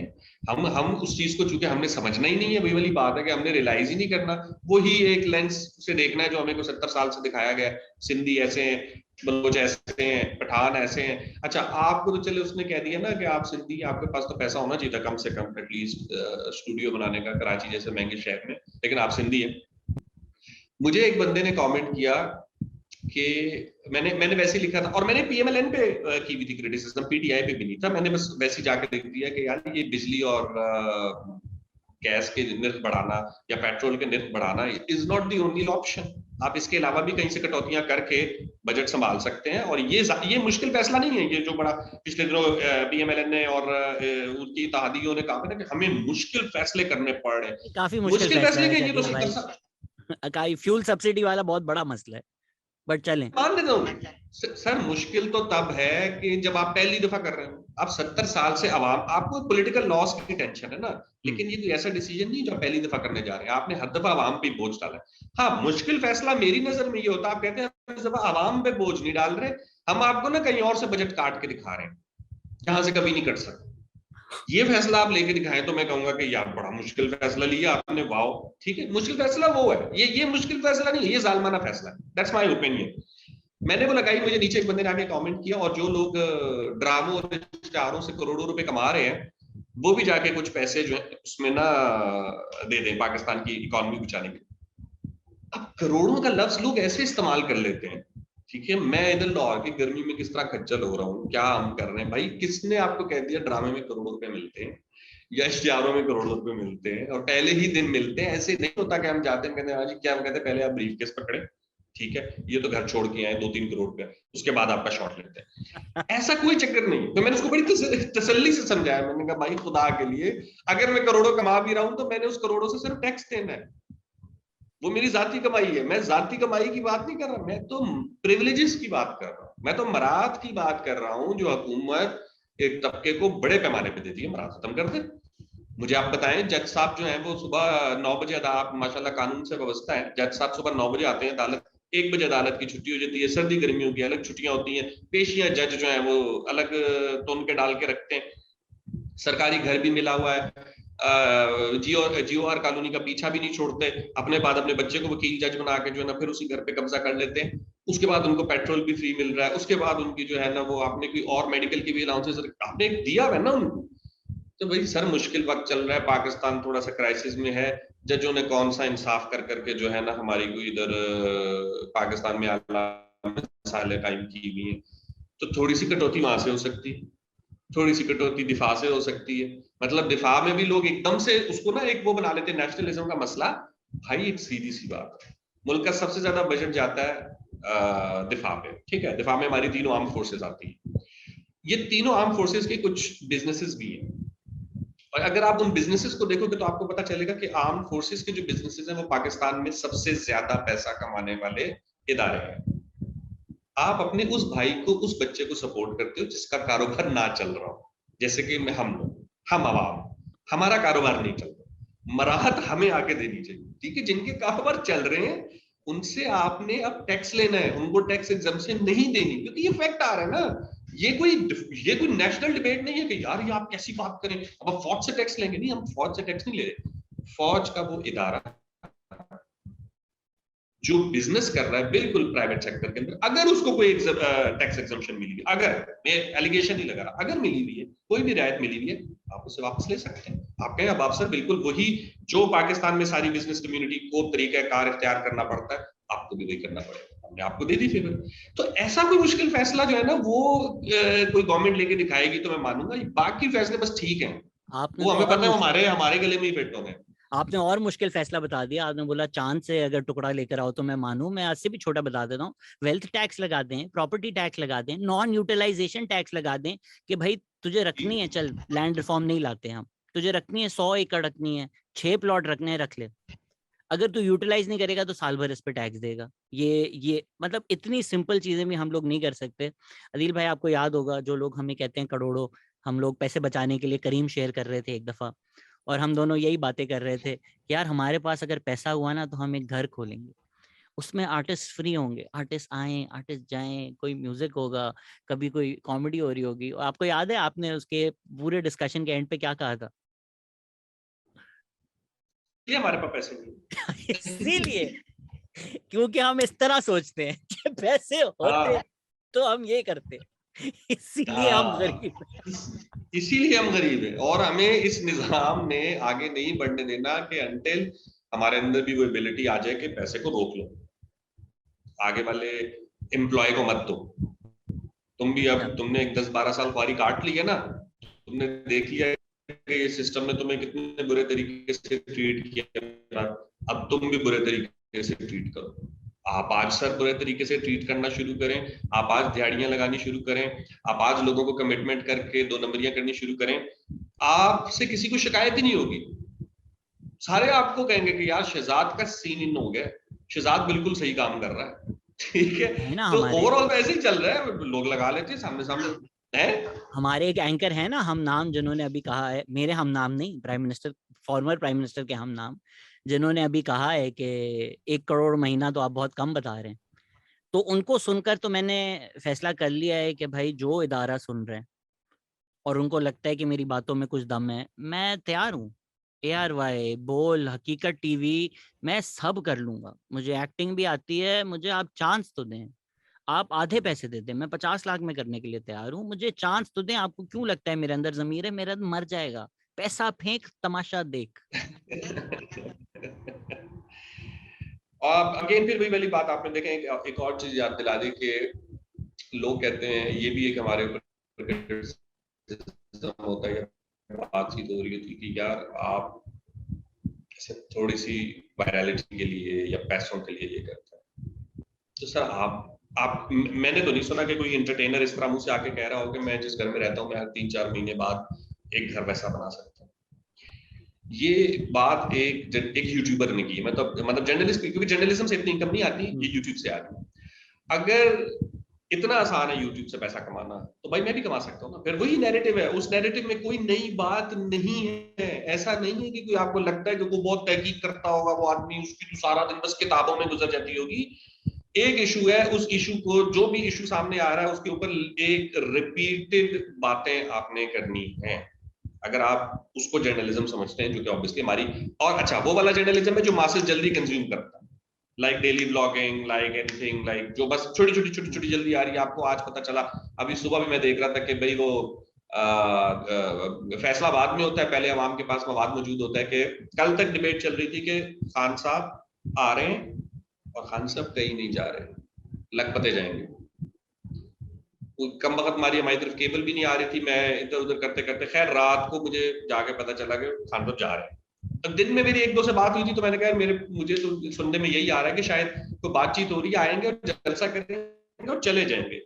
हम उस चीज को चूंकि हमने समझना ही नहीं है, वही वाली बात है कि हमने रियलाइज ही नहीं करना। वही एक लेंस से देखना है जो हमें को 70 साल से दिखाया गया। सिंधी ऐसे हैं, बलोच ऐसे हैं, पठान ऐसे हैं। अच्छा, आपको तो चले उसने कह दिया ना कि आप सिंधी, आपके पास तो पैसा होना चाहिए था कम से कम एटलीस्ट स्टूडियो बनाने का कराची जैसे महंगे शहर में, लेकिन आप सिंधी है। मुझे एक बंदे ने कमेंट किया कि मैंने वैसे ही लिखा था, और मैंने पीएमएलएन पे की भी थी क्रिटिसिज्म, पीटीआई पे भी नहीं था। मैंने बस वैसे ही जाकर लिख दिया कि यार ये बिजली और गैस के निर्ख बढ़ाना या पेट्रोल के निर्ख बढ़ाना is not the only option. आप इसके अलावा भी कहीं से कटौतियां करके बजट संभाल सकते हैं। और ये मुश्किल फैसला नहीं है, ये जो बड़ा पिछले दिनों पीएमएलएन ने और उनकी इत्तेहादियों ने कहा था कि हमें मुश्किल फैसले करने पड़ रहे हैं। काफी मुश्किल मुश्किल फैसला फैसले है के ये तो शकील भाई। 70 साल फ्यूल सब्सिडी वाला बहुत बड़ा मसला है, बट चलें। मान लेता हूँ। सर मुश्किल तो तब है कि जब आप पहली दफा कर रहे हो। आप 70 साल से आवाम, आपको पॉलिटिकल लॉस की टेंशन है ना, लेकिन ये कोई ऐसा डिसीजन नहीं जो पहली दफा करने जा रहे हैं। आपने हर दफा आवाम पे बोझ डाला है। हाँ, मुश्किल फैसला मेरी नजर में ये होता, आप कहते हैं इस दफा आवाम पे बोझ नहीं डाल रहे, हम आपको ना कहीं और से बजट काट के दिखा रहे हैं जहां से कभी नहीं कट सकते। ये फैसला आप लेके दिखाएं तो मैं कहूंगा कि यार बड़ा मुश्किल फैसला लिया आपने, वाओ। ठीक है, मुश्किल फैसला वो है, ये मुश्किल फैसला नहीं है, ये जालमाना फैसला है। That's my opinion. मैंने वो लगाई, मुझे नीचे एक बंदे ने आके कमेंट किया, और जो लोग ड्रामों और स्टारों से करोड़ों रुपए कमा रहे हैं वो भी जाके कुछ पैसे जो है उसमें ना दे दें पाकिस्तान की इकोनॉमी बचाने के। अब करोड़ों का लफ्ज लोग ऐसे इस्तेमाल कर लेते हैं। ठीक है, मैं इधर लाहौर की गर्मी में किस तरह खज्जल हो रहा हूँ, क्या हम कर रहे हैं भाई। किसने आपको कह दिया ड्रामे में करोड़ों रुपए मिलते हैं या इश्तिहारों में करोड़ों रुपए मिलते हैं और पहले ही दिन मिलते हैं? ऐसे नहीं होता कि हम जाते हैं कहते हैं हाँ जी क्या, हम कहते हैं पहले आप ब्रीफ केस पकड़े, ठीक है, ये तो घर छोड़ के आए 2-3 करोड़ रुपया, उसके बाद आपका शॉट लेते हैं। ऐसा कोई चक्कर नहीं। तो मैंने उसको बड़ी तसल्ली से समझाया। मैंने कहा भाई खुदा के लिए, अगर मैं करोड़ों कमा भी रहा हूं तो मैंने उस करोड़ों से सिर्फ टैक्स देना है, वो मेरी जाती कमाई है। मैं जाती कमाई की बात नहीं कर रहा, मैं तो प्रिविलेजेस की बात कर रहा हूं। मैं तो मराद की बात कर रहा हूं जो हुकूमत एक तबके को बड़े पैमाने पे देती है। मराद खत्म कर दे। मुझे आप बताएं, जज साहब जो हैं वो सुबह 9 बजे, आप माशाल्लाह कानून से व्यवस्था है, जज साहब सुबह 9 बजे आते हैं अदालत, 1 बजे अदालत की छुट्टी हो जाती है। सर्दी गर्मियों की अलग छुट्टियां होती हैं, पेशियां जज जो है वो अलग तुन के डाल के रखते हैं। सरकारी घर भी मिला हुआ है, जियो आर कॉलोनी का पीछा भी नहीं छोड़ते, अपने बाद अपने बच्चे को वकील जज बना के जो है ना फिर उसी घर पे कब्जा कर लेते हैं। उसके बाद उनको पेट्रोल भी फ्री मिल रहा है, उसके बाद उनकी जो है ना वो आपने कोई और मेडिकल की भी अलाउंसेस आपने दिया है ना उनको। तो भाई सर मुश्किल वक्त चल रहा है, पाकिस्तान थोड़ा सा क्राइसिस में है, जजों ने कौन सा इंसाफ कर करके जो है ना हमारी कोई इधर पाकिस्तान में आला मसाले टाइम की हुई है, तो थोड़ी सी कटौती वहां से हो सकती है, थोड़ी सी कटौती दिफा से हो सकती है। मतलब दिफा में भी लोग एकदम से उसको ना एक वो बना लेते हैं नेशनलिज्म का मसला। भाई एक सीधी सी बात है, मुल्क का सबसे ज्यादा बजट जाता है दिफा पे, ठीक है, दिफा में हमारी तीनों आर्म फोर्सेस आती है, ये तीनों आर्म फोर्सेस के कुछ बिजनेसेस भी हैं, और अगर आप उन बिजनेसेस को देखोगे तो आपको पता चलेगा कि आर्म फोर्सेस के जो बिजनेसेस हैं वो पाकिस्तान में सबसे ज्यादा पैसा कमाने वाले इदारे हैं। आप अपने उस भाई को, उस बच्चे को सपोर्ट करते हो जिसका कारोबार ना चल रहा हो, जैसे कि हम लोग, हम आवाम, हमारा कारोबार नहीं चल रहा, मराहत हमें आके देनी चाहिए, ठीक है, जिनके कारोबार चल रहे हैं उनसे आपने अब टैक्स लेना है, उनको टैक्स एग्जम्पशन नहीं देनी, क्योंकि ये फैक्ट आ रहा है ना। ये कोई नेशनल डिबेट नहीं है कि यार ये आप कैसी बात करें, अब फौज से टैक्स लेंगे, नहीं, हम फौज से टैक्स नहीं ले रहे। फौज का वो इदारा जो बिजनेस कर रहा है बिल्कुल प्राइवेट सेक्टर के अंदर, अगर उसको कोई टैक्स एग्जम्पशन मिली हुई, अगर, मैं एलिगेशन नहीं लगा रहा, अगर मिली हुई है, कोई भी रियायत मिली हुई है, आप उसे वापस ले सकते हैं। आप कहें अब आप सर बिल्कुल वही जो पाकिस्तान में सारी बिजनेस कम्युनिटी को तरीका कार इख्तियार करना पड़ता है, आपको भी वही करना पड़ेगा, हमने आपको दे दी फेवर। तो ऐसा कोई मुश्किल फैसला जो है ना वो कोई गवर्नमेंट लेके दिखाएगी तो मैं मानूंगा, बाकी फैसले बस ठीक है, आपने वो तो हमें और पता है हमारे हमारे गले में ही फिट होंगे। आपने और मुश्किल फैसला बता दिया। आपने बोला चांद से अगर टुकड़ा लेकर आओ तो मैं मानूं। मैं आज से भी छोटा बता देता हूँ, वेल्थ टैक्स लगा दें, प्रॉपर्टी टैक्स लगा दें, नॉन यूटिलाइजेशन टैक्स लगा दें कि भाई तुझे रखनी है, चल लैंड रिफॉर्म नहीं लाते हम, तुझे रखनी है 100 एकड़ रखनी है, 6 प्लॉट रखने हैं, रख ले, अगर तू यूटिलाइज नहीं करेगा तो साल भर इस पे टैक्स देगा। ये मतलब इतनी सिंपल चीजें भी हम लोग नहीं कर सकते। अदील भाई आपको याद होगा, जो लोग हमें कहते हैं करोड़ों, हम लोग पैसे बचाने के लिए करीम शेयर कर रहे थे एक दफा, और हम दोनों यही बातें कर रहे थे कि यार हमारे पास अगर पैसा हुआ ना तो हम एक घर खोलेंगे, उसमें आर्टिस्ट फ्री होंगे, आर्टिस्ट आए आर्टिस्ट जाएं, कोई म्यूजिक होगा, कभी कोई कॉमेडी हो रही होगी। और आपको याद है आपने उसके पूरे डिस्कशन के एंड पे क्या कहा था? ये हमारे पास पैसे नहीं। इसीलिए, क्योंकि हम इस तरह सोचते हैं कि पैसे होते हाँ तो हम ये करते, इसीलिए हम हाँ, गरीब हैं। इसीलिए हम गरीब हैं, और हमें इस निजाम ने आगे नहीं बढ़ने देना कि अंटिल हमारे अंदर भी वो एबिलिटी आ जाए कि पैसे को रोक लो, आगे वाले एम्प्लॉय को मत दो। तुम भी, अब तुमने एक 10-12 साल ख्वारी काट ली है ना, तुमने देख लिया कि ये सिस्टम ने तुम्हें कितने बुरे तरीके से ट्रीट किया, अब तुम भी बुरे तरीके से ट्रीट करो। आप आज सर बुरे तरीके से ट्रीट करना शुरू करें, आप आज दिहाड़ियां लगानी शुरू करें, आप आज लोगों को कमिटमेंट करके 2 नंबरियां करनी शुरू करें, आपसे किसी को शिकायत ही नहीं होगी। सारे आपको कहेंगे कि यार शहजाद का सीन इन हो गया, शहजाद बिल्कुल सही काम कर रहा है, ठीक है। है ना तो हमारे, ओवरऑल तो ऐसे ही चल रहा है, लोग लगा लेते हैं सामने सामने है। हमारे एक एंकर है ना हम नाम, जिन्होंने अभी कहा है, मेरे हम नाम नहीं, prime minister, former prime minister के हम नाम, जिन्होंने अभी कहा है कि 1 करोड़ महीना तो आप बहुत कम बता रहे हैं। तो उनको सुनकर तो मैंने फैसला कर लिया है कि भाई जो इदारा सुन रहे हैं और उनको लगता है कि मेरी बातों में कुछ दम है, मैं तैयार हूँ। ARY, बोल, हकीकत टीवी, मैं सब कर लूंगा, मुझे एक्टिंग भी आती है, मुझे आप चांस तो दें। आप आधे पैसे दे दें, मैं 50 लाख में करने के लिए तैयार हूँ, मुझे चांस तो दें। आपको क्यों लगता है मेरे अंदर जमीर है? मेरा मर जाएगा, पैसा फेंक, तमाशा देख। अब अगेन फिर वही वाली बात आपने देखें, एक और चीज याद दिला दी कि लोग कहते हैं ये भी एक हमारे ऊपर criticism होता है, बातचीत हो रही थी कि यार आप थोड़ी सी वायरलिटी के लिए या पैसों के लिए ये करते हैं। तो सर आप मैंने तो नहीं सुना कि कोई एंटरटेनर इस तरह मुझसे आके कह रहा हो कि मैं जिस घर में रहता हूँ मैं हर 3-4 महीने बाद एक घर वैसा बना सकता हूँ। ये बात एक यूट्यूबर ने की, मतलब जर्नलिस्ट, क्योंकि जर्नलिज्म से इतनी इनकम नहीं आती, ये यूट्यूब से आती है। अगर इतना आसान है यूट्यूब से पैसा कमाना, तो भाई मैं भी कमा सकता हूँ ना। फिर वही नैरेटिव है, उस नैरेटिव में कोई नई बात नहीं है। ऐसा नहीं है कि कोई आपको लगता है कि कोई बहुत तहकीक करता होगा वो आदमी, उसकी तो सारा दिन बस किताबों में गुजर जाती होगी। एक इशू है, उस इशू को, जो भी इशू सामने आ रहा है उसके ऊपर एक रिपीटेड बातें आपने करनी है, अगर आप उसको जर्नलिज्म समझते हैं, जो कि ऑब्वियसली हमारी, और अच्छा वो वाला जर्नलिज्म है जो मासेस जल्दी कंज्यूम करता है, like daily blogging, like anything, like जो बस छोटी छोटी जल्दी आ रही है। आपको आज पता चला, अभी सुबह भी मैं देख रहा था कि भाई वो फैसलाबाद में होता है, पहले अवाम के पास मवाद मौजूद होता है, कि कल तक डिबेट चल रही थी कि खान साहब आ रहे हैं और खान साहब कहीं नहीं जा रहे, लखपते जाएंगे। कम वक्त हमारी तरफ केबल भी नहीं आ रही थी, मैं इधर उधर करते करते खैर रात को मुझे जाके पता चला कि खान साहब जा रहे हैं। अब दिन में मेरी एक दो से बात हुई थी, तो मैंने कहा मुझे तो सुनने में यही आ रहा है कि शायद कोई बातचीत हो रही है, आएंगे और जलसा करेंगे और चले जाएंगे।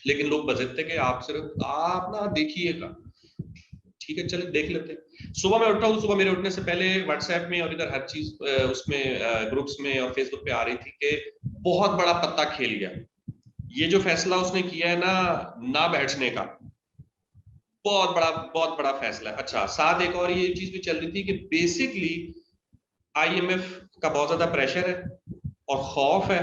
लेकिन लोग बजट थे कि आप सिर्फ आप ना देखिएगा। ठीक है, चले देख लेते हैं। सुबह मैं उठा हूँ, सुबह मेरे उठने से पहले व्हाट्सएप में और इधर हर चीज उसमें ग्रुप्स में और फेसबुक पे आ रही थी कि बहुत बड़ा पत्ता खेल गया, ये जो फैसला उसने किया है ना बैठने का, बहुत बड़ा फैसला है। अच्छा, साथ एक और ये चीज भी चल रही थी कि बेसिकली आईएमएफ का बहुत ज्यादा प्रेशर है और खौफ है,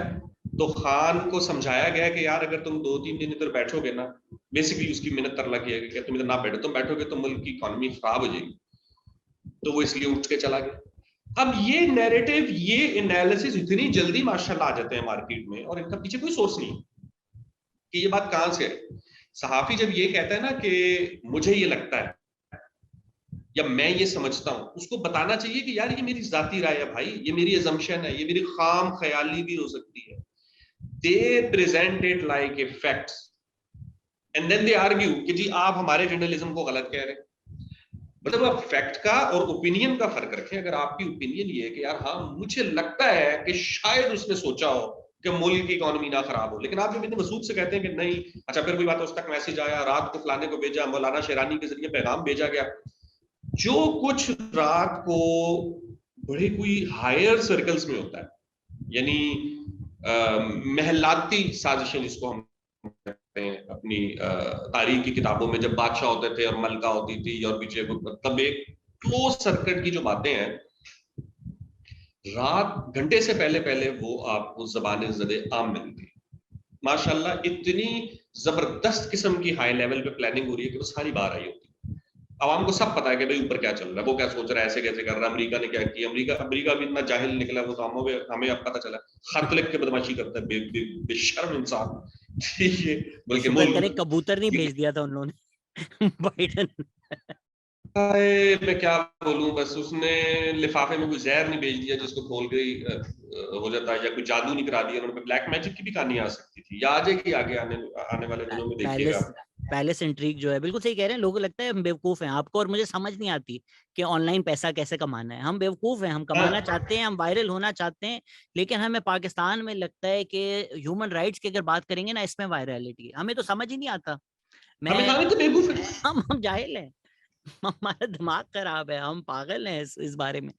तो खान को समझाया गया कि यार अगर तुम 2-3 दिन इधर बैठोगे ना, बेसिकली उसकी मिन्नत तरला किया कि तुम इधर ना बैठो, तुम बैठोगे तो मुल्क की इकोनॉमी खराब हो जाएगी, तो वो इसलिए उठ के चला गया। अब ये नैरेटिव, ये एनालिसिस इतनी जल्दी माशाल्लाह आ जाते हैं मार्केट में, और इनका पीछे कोई सोर्स नहीं कि ये बात कहां से है। सहाफी जब ये कहता है ना कि मुझे ये लगता है या मैं ये समझता हूं, उसको बताना चाहिए कि यार ये मेरी जाती राय है भाई, ये मेरी अजम्पशन है, ये मेरी खाम ख्याली भी हो सकती है। They present it like a facts and then they argue कि जी आप हमारे जर्नलिज्म को गलत कह रहे हैं। मतलब आप फैक्ट का और ओपिनियन का फर्क रखें। अगर आपकी ओपिनियन ये है कि यार हाँ मुझे लगता है कि शायद उसने सोचा हो कि मुल्क की इकोनॉमी ना खराब हो, लेकिन आप जब इतने वसूख से कहते हैं कि नहीं, अच्छा फिर कोई बात उस तक मैसेज आया, रात को फलाने को भेजा, मौलाना शेरानी के जरिए पैगाम भेजा गया, जो कुछ रात को बड़े कोई हायर सर्कल्स में होता है, यानी महलाती साजिशें जिसको हम कहते हैं अपनी तारीख की किताबों में, जब बादशाह होते थे और मलका होती थी और पीछे तब एक क्लोज सर्किट की जो बातें हैं, रात घंटे से पहले पहले वो आपको ज़बान ज़दे आम मिलती है। माशाल्लाह इतनी जबरदस्त किस्म की हाई लेवल पे प्लानिंग हो रही है कि वो सारी बाहर आई होती है। आवाम को सब पता है कि भाई ऊपर क्या चल रहा है, वो क्या सोच रहा है, ऐसे कैसे कर रहा है, अमेरिका ने क्या किया, अमेरिका भी इतना जाहिल निकला, वो तो हमें अब पता चला, खत लिख के बदमाशी करता है, बेशर्म इंसान। ठीक है, बल्कि शुक्र करें मुल्क, कबूतर नहीं भेज दिया था उन लोगों ने बाइडन। मैं क्या बोलूं, बस उसने लिफाफे में कोई जहर नहीं भेज दिया जिसको खोल के हो जाता है, या कोई जादू नहीं करा दिया उन्होंने। ब्लैक मैजिक की भी कहानी आ सकती थी, या आ जाएगी आगे आने वाले दिनों में, देखिएगा। पैलेस इंट्रीग जो है, बिल्कुल सही कह रहे हैं। लोगों को लगता है हम बेवकूफ हैं, आपको और मुझे समझ नहीं आती कि ऑनलाइन पैसा कैसे कमाना है। हम बेवकूफ हैं, हम कमाना चाहते हैं, हम वायरल होना चाहते हैं, लेकिन हमें पाकिस्तान में लगता है कि ह्यूमन राइट्स की अगर बात करेंगे ना, इसमें वायरलिटी हमें तो समझ ही नहीं आता। हमें मैं कहा तो बेवकूफ है। हम जाहिल हैं, हमारा दिमाग खराब है, हम पागल हैं इस बारे में।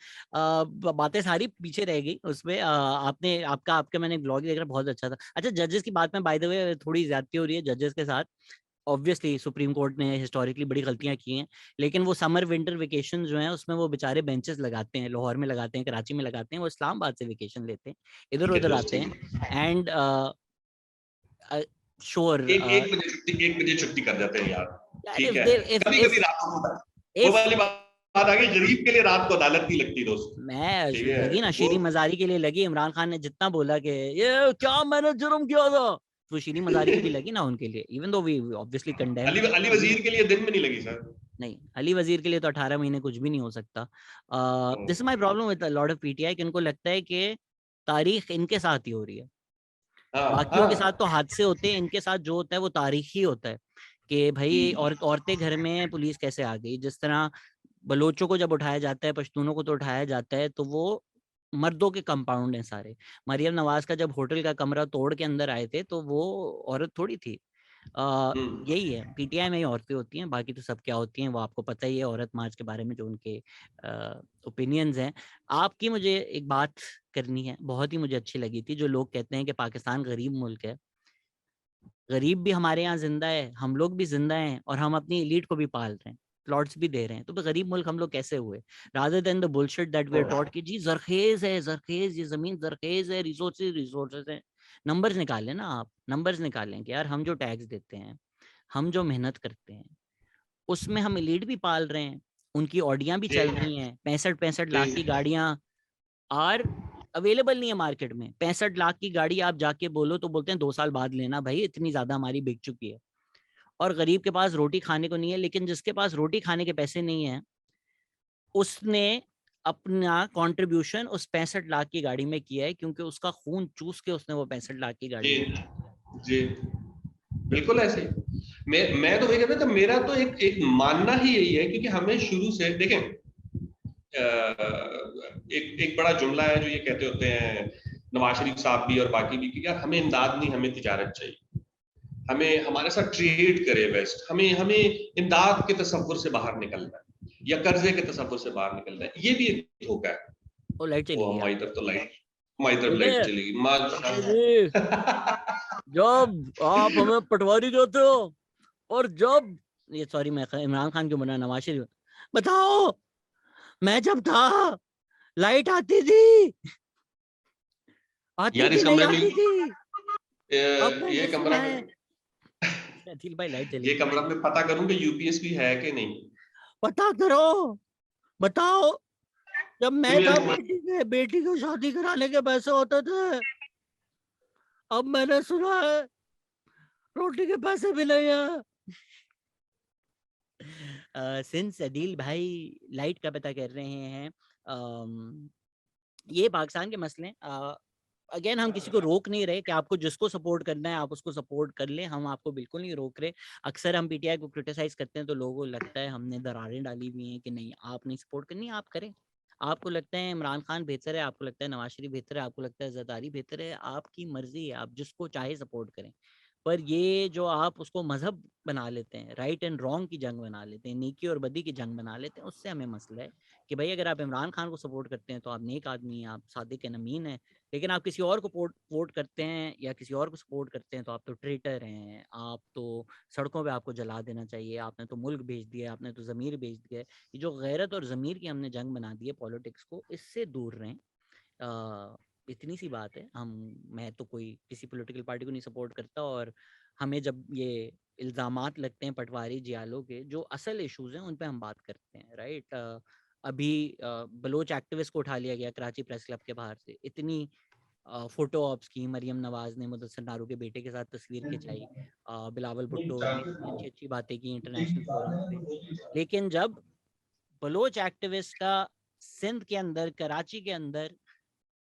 बातें सारी पीछे रह गई उसमें। आपने आपका मैंने ब्लॉग देख रहा, बहुत अच्छा था। अच्छा, जजेस की बात में बाय द वे थोड़ी ज्यादती हो रही है जजेस के साथ। ऑब्वियसली सुप्रीम कोर्ट ने हिस्टोरिकली बड़ी गलतियां की हैं, लेकिन वो समर विंटर वेकेशन जो है उसमें वो बेचारे बेंचेस लगाते हैं, लाहौर में लगाते हैं, कराची में लगाते हैं, वो इस्लामाबाद से वेकेशन लेते हैं, इधर ठीक है उधर दोस्त, आते ठीक हैं। है। एंड श्योर एक बजे छुट्टी कर जाते हैं यार। यार, ठीक इफ है, दे कभी कभी रात को होता है। वो इफ वाली बात आ गई, गरीब के लिए रात को अदालत नहीं लगती दोस्त। मैं ठीक है लगी ना वो, शीरी मजारी के लिए लगी। इमरान खान ने जितना बोला कि ये क्या मैंने जुर्म किया था, तो शीरी मजारी की भी लगी ना उनके लिए, even though we obviously condemn. Ali वजीर के लिए दिन में नहीं लगी सर। नहीं, अली वजीर के लिए तो 18 महीने कुछ भी नहीं हो सकता। This is my problem with lot of PTI कि उनको लगता है कि तारीख इनके साथ ही हो रही है। हाँ बाकियों के साथ तो हाँ। हादसे होते हैं, इनके साथ जो होता है वो तारीख ही होता है कि भाई औरतें घर में, पुलिस कैसे आ गई। जिस तरह बलोचों को जब उठाया जाता है, पश्तूनों को तो उठाया जाता है, तो वो मर्दों के कंपाउंड हैं सारे। मरियम नवाज का जब होटल का कमरा तोड़ के अंदर आए थे, तो वो औरत थोड़ी थी। यही है, पीटीआई में ही औरतें होती हैं, बाकी तो सब क्या होती हैं वो आपको पता ही है। औरत मार्च के बारे में जो उनके ओपिनियंस हैं। आपकी मुझे एक बात करनी है, बहुत ही मुझे अच्छी लगी थी, जो लोग कहते हैं कि पाकिस्तान गरीब मुल्क है। गरीब भी हमारे यहाँ जिंदा है, हम लोग भी जिंदा हैं, और हम अपनी एलीट को भी पाल रहे हैं, प्लॉट्स भी दे रहे हैं। तो गरीब मुल्क हम लोग कैसे हुए? Rather than the bullshit that we are taught कि जी जरखेज है, जरखेज, ये जमीन जरखेज है, रिसोर्सेज है। नंबर्स निकालें ना आप, नंबर्स निकालें कि यार हम जो टैक्स देते हैं, हम जो मेहनत करते हैं, उसमें हम एलीट भी पाल रहे हैं, उनकी ऑडियां भी चल रही हैं, 65-65 लाख की गाड़ियां। और अवेलेबल नहीं है मार्केट में। 65 लाख की गाड़ी आप जाके बोलो तो बोलते हैं 2 साल बाद लेना भाई, इतनी ज्यादा हमारी बिक चुकी है। और गरीब के पास रोटी खाने को नहीं है, लेकिन जिसके पास रोटी खाने के पैसे नहीं है उसने अपना कंट्रीब्यूशन उस 65 लाख की गाड़ी में किया है, क्योंकि उसका खून चूस के उसने वो 65 लाख की गाड़ी जी जी बिल्कुल ऐसे ही। मैं तो वही कहता था, मेरा तो एक मानना ही यही है, क्योंकि हमें शुरू से देखें, एक बड़ा जुमला है जो ये कहते होते हैं नवाज शरीफ साहब भी और बाकी भी, कि यार हमें इमदाद नहीं, हमें तिजारत चाहिए, हमें हमारे साथ ट्रेड करे वेस्ट, हमें हमें इमदाद के तसव्वुर से बाहर निकलना है या कर्जे के तसव्वुर से बाहर निकलना है। ये भी एक धोखा है। वो लाइट चली वो गई। हमारी तरफ तो हमारी तरफ लाइट चली गई जब आप हमें पटवारी कहते हो, और जब ये सॉरी मैं इमरान खान क्यों बना, नवाज शरीफ, बताओ मैं जब था लाइट आती थी, आती यार थी इस नहीं कमरे में आती थी, अब ये मैंने सुना कमरा है। में दिल भाई लाइट चली ये गई। कमरा में पता करूं कि यूपीएससी है कि नहीं। पता करो, बताओ जब मैं था क्योंकि बेटी को शादी कराने के पैसे होते थे, अब मैंने सुना है रोटी के पैसे भी नहीं है। सिंस अदील भाई लाइट का पता कर रहे हैं, ये पाकिस्तान के मसले, अगेन हम किसी को रोक नहीं रहे कि आपको जिसको सपोर्ट करना है आप उसको सपोर्ट कर ले, हम आपको बिल्कुल नहीं रोक रहे। अक्सर हम पीटीआई को क्रिटिसाइज करते हैं तो लोगों को लगता है हमने दरारें डाली हुई हैं कि नहीं आप नहीं सपोर्ट करनी, आप करें। आपको लगता है इमरान खान बेहतर है, आपको लगता है नवाज शरीफ बेहतर है, आपको लगता है जरदारी बेहतर है, आपकी मर्जी है, आप जिसको चाहे सपोर्ट करें। पर ये जो आप उसको मजहब बना लेते हैं, राइट एंड रॉन्ग की जंग बना लेते हैं, नेकी और बदी की जंग बना लेते हैं, उससे हमें मसला है कि भाई अगर आप इमरान खान को सपोर्ट करते हैं तो आप नेक आदमी हैं, आप सादिक एंड अमीन हैं। लेकिन आप किसी और को वोट करते हैं या किसी और को सपोर्ट करते हैं तो आप तो ट्रेटर हैं, आप तो सड़कों पे आपको जला देना चाहिए, आपने तो मुल्क बेच दिया, आपने तो ज़मीर बेच दिया है। ये जो गैरत और ज़मीर की हमने जंग बना दी है पॉलिटिक्स को, इससे दूर रहें। इतनी सी बात है। मैं तो कोई किसी पॉलिटिकल पार्टी को नहीं सपोर्ट करता, और हमें जब ये इल्ज़ामात लगते हैं पटवारी जियालों के, जो असल इश्यूज हैं उन पे हम बात करते हैं, राइट। अभी बलोच एक्टिविस्ट को उठा लिया गया कराची प्रेस क्लब के बाहर से, इतनी फोटो ऑप्स की, मरियम नवाज ने मुदस्सिर नारू के बेटे के साथ तस्वीर खिंचाई, बिलावल भुट्टो ने इतनी अच्छी अच्छी बातें की इंटरनेशनल फोरम पे। लेकिन जब बलोच एक्टिविस्ट का सिंध के अंदर, कराची के अंदर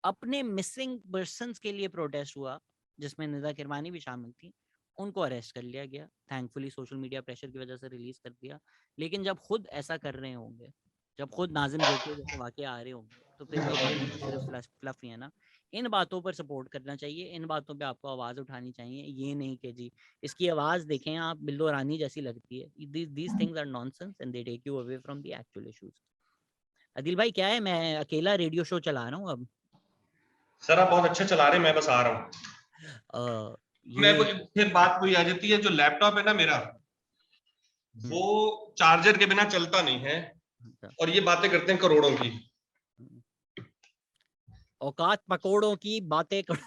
अपने मिसिंग पर्सन्स के लिए प्रोटेस्ट हुआ, जिसमें निदा किरमानी भी शामिल थी, उनको अरेस्ट कर लिया गया, थैंकफुली सोशल मीडिया प्रेशर की वजह से रिलीज कर दिया। लेकिन जब खुद ऐसा कर रहे होंगे, जब खुद नाजिम जैसे वाकये आ रहे होंगे, तो फिर ये बातें तो सिर्फ फ्लफ ही है ना। इन बातों पर सपोर्ट करना चाहिए, इन बातों पे आपको आवाज़ उठानी चाहिए। ये नहीं कि जी इसकी आवाज़ देखें आप, बिल्लो रानी जैसी लगती है। These things are nonsense and they take you away from the actual issues. Adil भाई क्या है, मैं अकेला रेडियो शो चला रहा हूँ अब। सर आप बहुत अच्छा चला रहे हैं, मैं बस आ रहा हूँ। मैं ये फिर बात कोई आ जाती है, जो लैपटॉप है ना मेरा, वो चार्जर के बिना चलता नहीं है, और ये बातें करते हैं करोड़ों की। औकात पकोड़ों की बातें क्या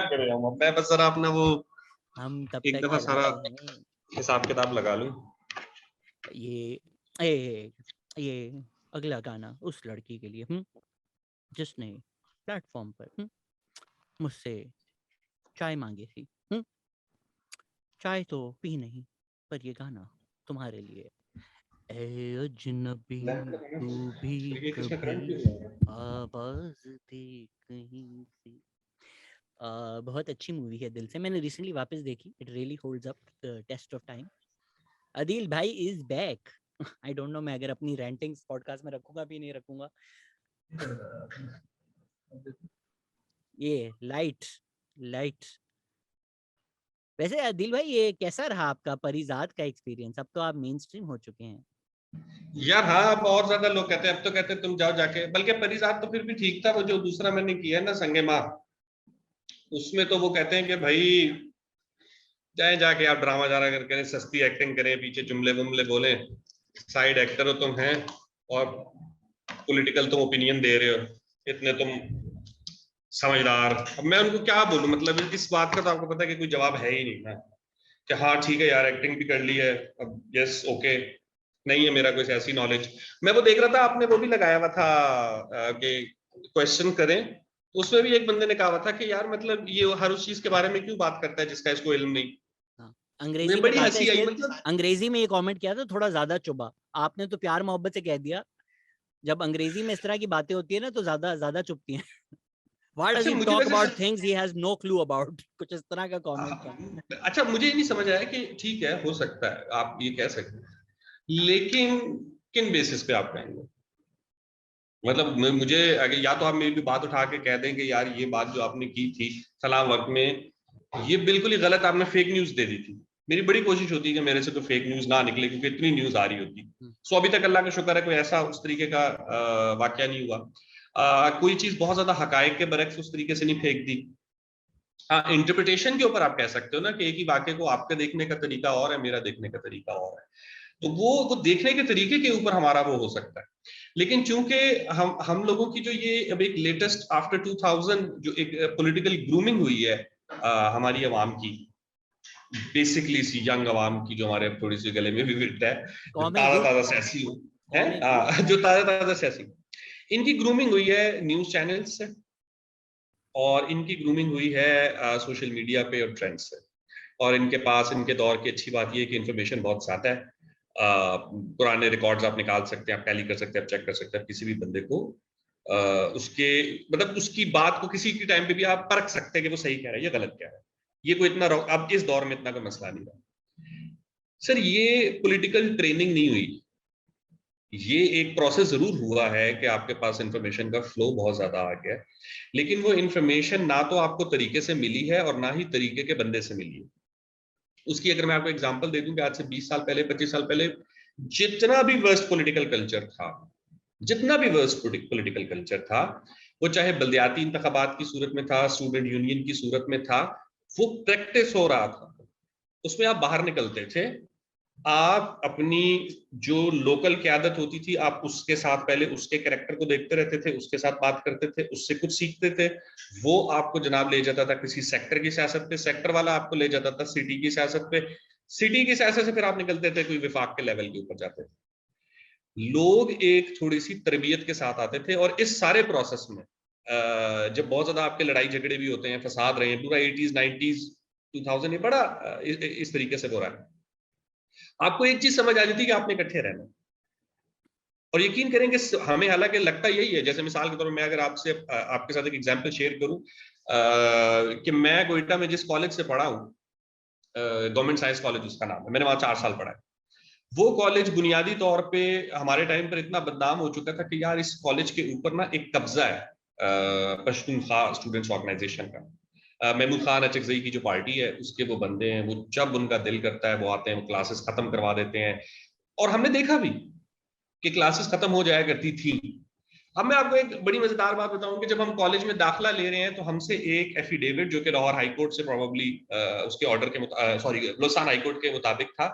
करें हम, मैं बस जरा अपना वो हम तब एक तक दफा सारा चलाते हैं हिसाब किताब लगा लूं। ये ये अगला गाना उस लड़की के लिए जिसने प्लेटफॉर्म पर मुझसे चाय मांगी थी। चाय तो पी नहीं, पर ये गाना तुम्हारे लिए। ए अजनबी तू भी कभी आवाज दे कहीं से। बहुत अच्छी मूवी है दिल से, मैंने रिसेंटली वापस देखी, it really holds up the test of time. Adeel भाई is back. I don't know मैं अगर अपनी रेंटिंग्स पॉडकास्ट में रखूंगा भी नहीं रखूंगा। ये लाइट लाइट वैसे अदिल भाई ये कैसा रहा आपका परिजात का एक्सपीरियंस? अब तो आप मेन स्ट्रीम हो चुके हैं। यार हाँ, अब और ज्यादा लोग कहते हैं, अब तो कहते हैं तुम जाओ जाके, बल्कि परिजात तो फिर भी ठीक था, वो जो दूसरा मैंने किया है ना संगे माँ, उसमें तो वो कहते हैं कि भाई चाहे जाके आप ड्रामा जारा करके सस्ती एक्टिंग करें, पीछे जुमले बुमले बोले, साइड एक्टर हो तुम हैं, और पॉलिटिकल तुम ओपिनियन दे रहे हो, इतने तुम समझदार। अब मैं उनको क्या बोलूं, मतलब इस बात का तो आपको पता है कि कोई जवाब है ही नहीं ना, कि हाँ ठीक है यार एक्टिंग भी कर ली है, अब यस ओके, नहीं है मेरा कुछ ऐसी नॉलेज। मैं वो देख रहा था, आपने वो भी लगाया हुआ था कि क्वेश्चन करें, उसमें भी एक बंदे ने कहा हुआ था कि यार मतलब ये हर उस चीज के बारे में क्यों बात करता है जिसका इसको इल्म नहीं। हाँ, मैं अंग्रेजी में बड़ी कहा था हंसी आई, इसलिए मतलब अंग्रेजी में ये कमेंट किया था, थोड़ा ज्यादा चुभा। आपने तो प्यार मोहब्बत से कह दिया, जब अंग्रेजी में इस तरह की बातें होती है ना तो ज्यादा ज्यादा चुभती हैं। Why does अच्छा he मुझे talk वैसे about things he has no clue about? कुछ इस तरह का कमेंट था। अच्छा मुझे ये नहीं समझ आया कि ठीक है हो सकता है आप ये कह सकते हैं, लेकिन किन बेसिस पे आप कहेंगे? मतलब मुझे अगर या तो आप मेरी भी बात उठा के कह दें कि यार ये बात जो आपने की थी फलां वक्त में, ये बिल्कुल ही गलत, आपने फेक न्यूज दे दी थी। मेरी बड़ी कोशिश होती है कि मेरे से तो फेक न्यूज ना निकले, क्योंकि इतनी न्यूज आ रही होती। सो अभी तक अल्लाह का शुक्र है कोई ऐसा उस तरीके का वाकया नहीं हुआ। कोई चीज बहुत ज्यादा हकायक के बरक्स उस तरीके से नहीं फेंक दी। हाँ, इंटरप्रिटेशन के ऊपर आप कह सकते हो ना कि एक ही वाक्य को आपके देखने का तरीका और है, मेरा देखने का तरीका और है। तो वो देखने के तरीके के ऊपर हमारा वो हो सकता है। लेकिन चूंकि हम लोगों की जो ये अब एक लेटेस्ट आफ्टर 2000 जो एक पॉलिटिकल ग्रूमिंग हुई है हमारी आवाम की, बेसिकली सी यंग आवाम की, जो हमारे थोड़ी सी गले में भी फिट है, जो कौमे ताजा गुल, ताजा सियासी हो है, कौमे गुल। जो ताजा ताजा सियासी, इनकी ग्रूमिंग हुई है न्यूज चैनल्स से, और इनकी ग्रूमिंग हुई है सोशल मीडिया पे और ट्रेंड्स से। और इनके पास इनके दौर की अच्छी बात यह है कि इन्फॉर्मेशन बहुत ज्यादा है। पुराने रिकॉर्ड्स आप निकाल सकते हैं, आप टैली कर सकते हैं, आप चेक कर सकते हैं, किसी भी बंदे को उसके मतलब उसकी बात को किसी के टाइम पे भी आप परख सकते हैं कि वो सही कह रहा है या गलत कह रहा है। ये कोई इतना अब इस दौर में इतना कोई मसला नहीं रहा। सर ये पॉलिटिकल ट्रेनिंग नहीं हुई, ये एक प्रोसेस जरूर हुआ है कि आपके पास इंफॉर्मेशन का फ्लो बहुत ज्यादा आ गया है, लेकिन वो इंफॉर्मेशन ना तो आपको तरीके से मिली है और ना ही तरीके के बंदे से मिली है। उसकी अगर मैं आपको एग्जांपल दे दूं कि आज से 20 साल पहले, 25 साल पहले जितना भी वर्स्ट पॉलिटिकल कल्चर था, जितना भी वर्स्ट पॉलिटिकल कल्चर था, वो चाहे बल्दियाती इंतखाबात की सूरत में था, स्टूडेंट यूनियन की सूरत में था, वो प्रैक्टिस हो रहा था। उसमें आप बाहर निकलते थे, आप अपनी जो लोकल क़यादत होती थी, आप उसके साथ पहले उसके कैरेक्टर को देखते रहते थे, उसके साथ बात करते थे, उससे कुछ सीखते थे। वो आपको जनाब ले जाता था किसी सेक्टर की सियासत पे, सेक्टर वाला आपको ले जाता था सिटी की सियासत पे, सिटी की सियासत से फिर आप निकलते थे कोई विफाक के लेवल के ऊपर जाते थे। लोग एक थोड़ी सी तरबियत के साथ आते थे, और इस सारे प्रोसेस में जब बहुत ज्यादा आपके लड़ाई झगड़े भी होते हैं, फसाद रहे हैं, पूरा 80s 90s 2000 ये बड़ा इस तरीके से हो रहा है, आपको एक चीज समझ आ जाती है कि आपने इकट्ठे रहना। और यकीन करें कि हमें हालांकि लगता यही है, जैसे मिसाल के तौर पर मैं अगर आपसे आपके साथ एक एग्जांपल शेयर करूं कि मैं कोयटा में जिस कॉलेज से पढ़ा हूं, गवर्नमेंट साइंस कॉलेज उसका नाम है, मैंने वहां 4 साल पढ़ा है। वो कॉलेज बुनियादी तौर पे हमारे टाइम पर इतना बदनाम हो चुका था कि यार इस कॉलेज के ऊपर ना एक कब्जा है पश्तूनख्वा स्टूडेंट्स ऑर्गेनाइजेशन का। महमूद खान अचकजई की जो पार्टी है उसके वो बंदे हैं, वो जब उनका दिल करता है वो आते हैं, वो क्लासेस खत्म करवा देते हैं। और हमने देखा भी कि क्लासेस खत्म हो जाया करती थी। अब मैं आपको एक बड़ी मजेदार बात बताऊं कि जब हम कॉलेज में दाखिला ले रहे हैं तो हमसे एक एफिडेविट जो कि लाहौर हाई कोर्ट से प्रोबेबली उसके ऑर्डर के सॉरी बलोचिस्तान हाई कोर्ट के मुताबिक था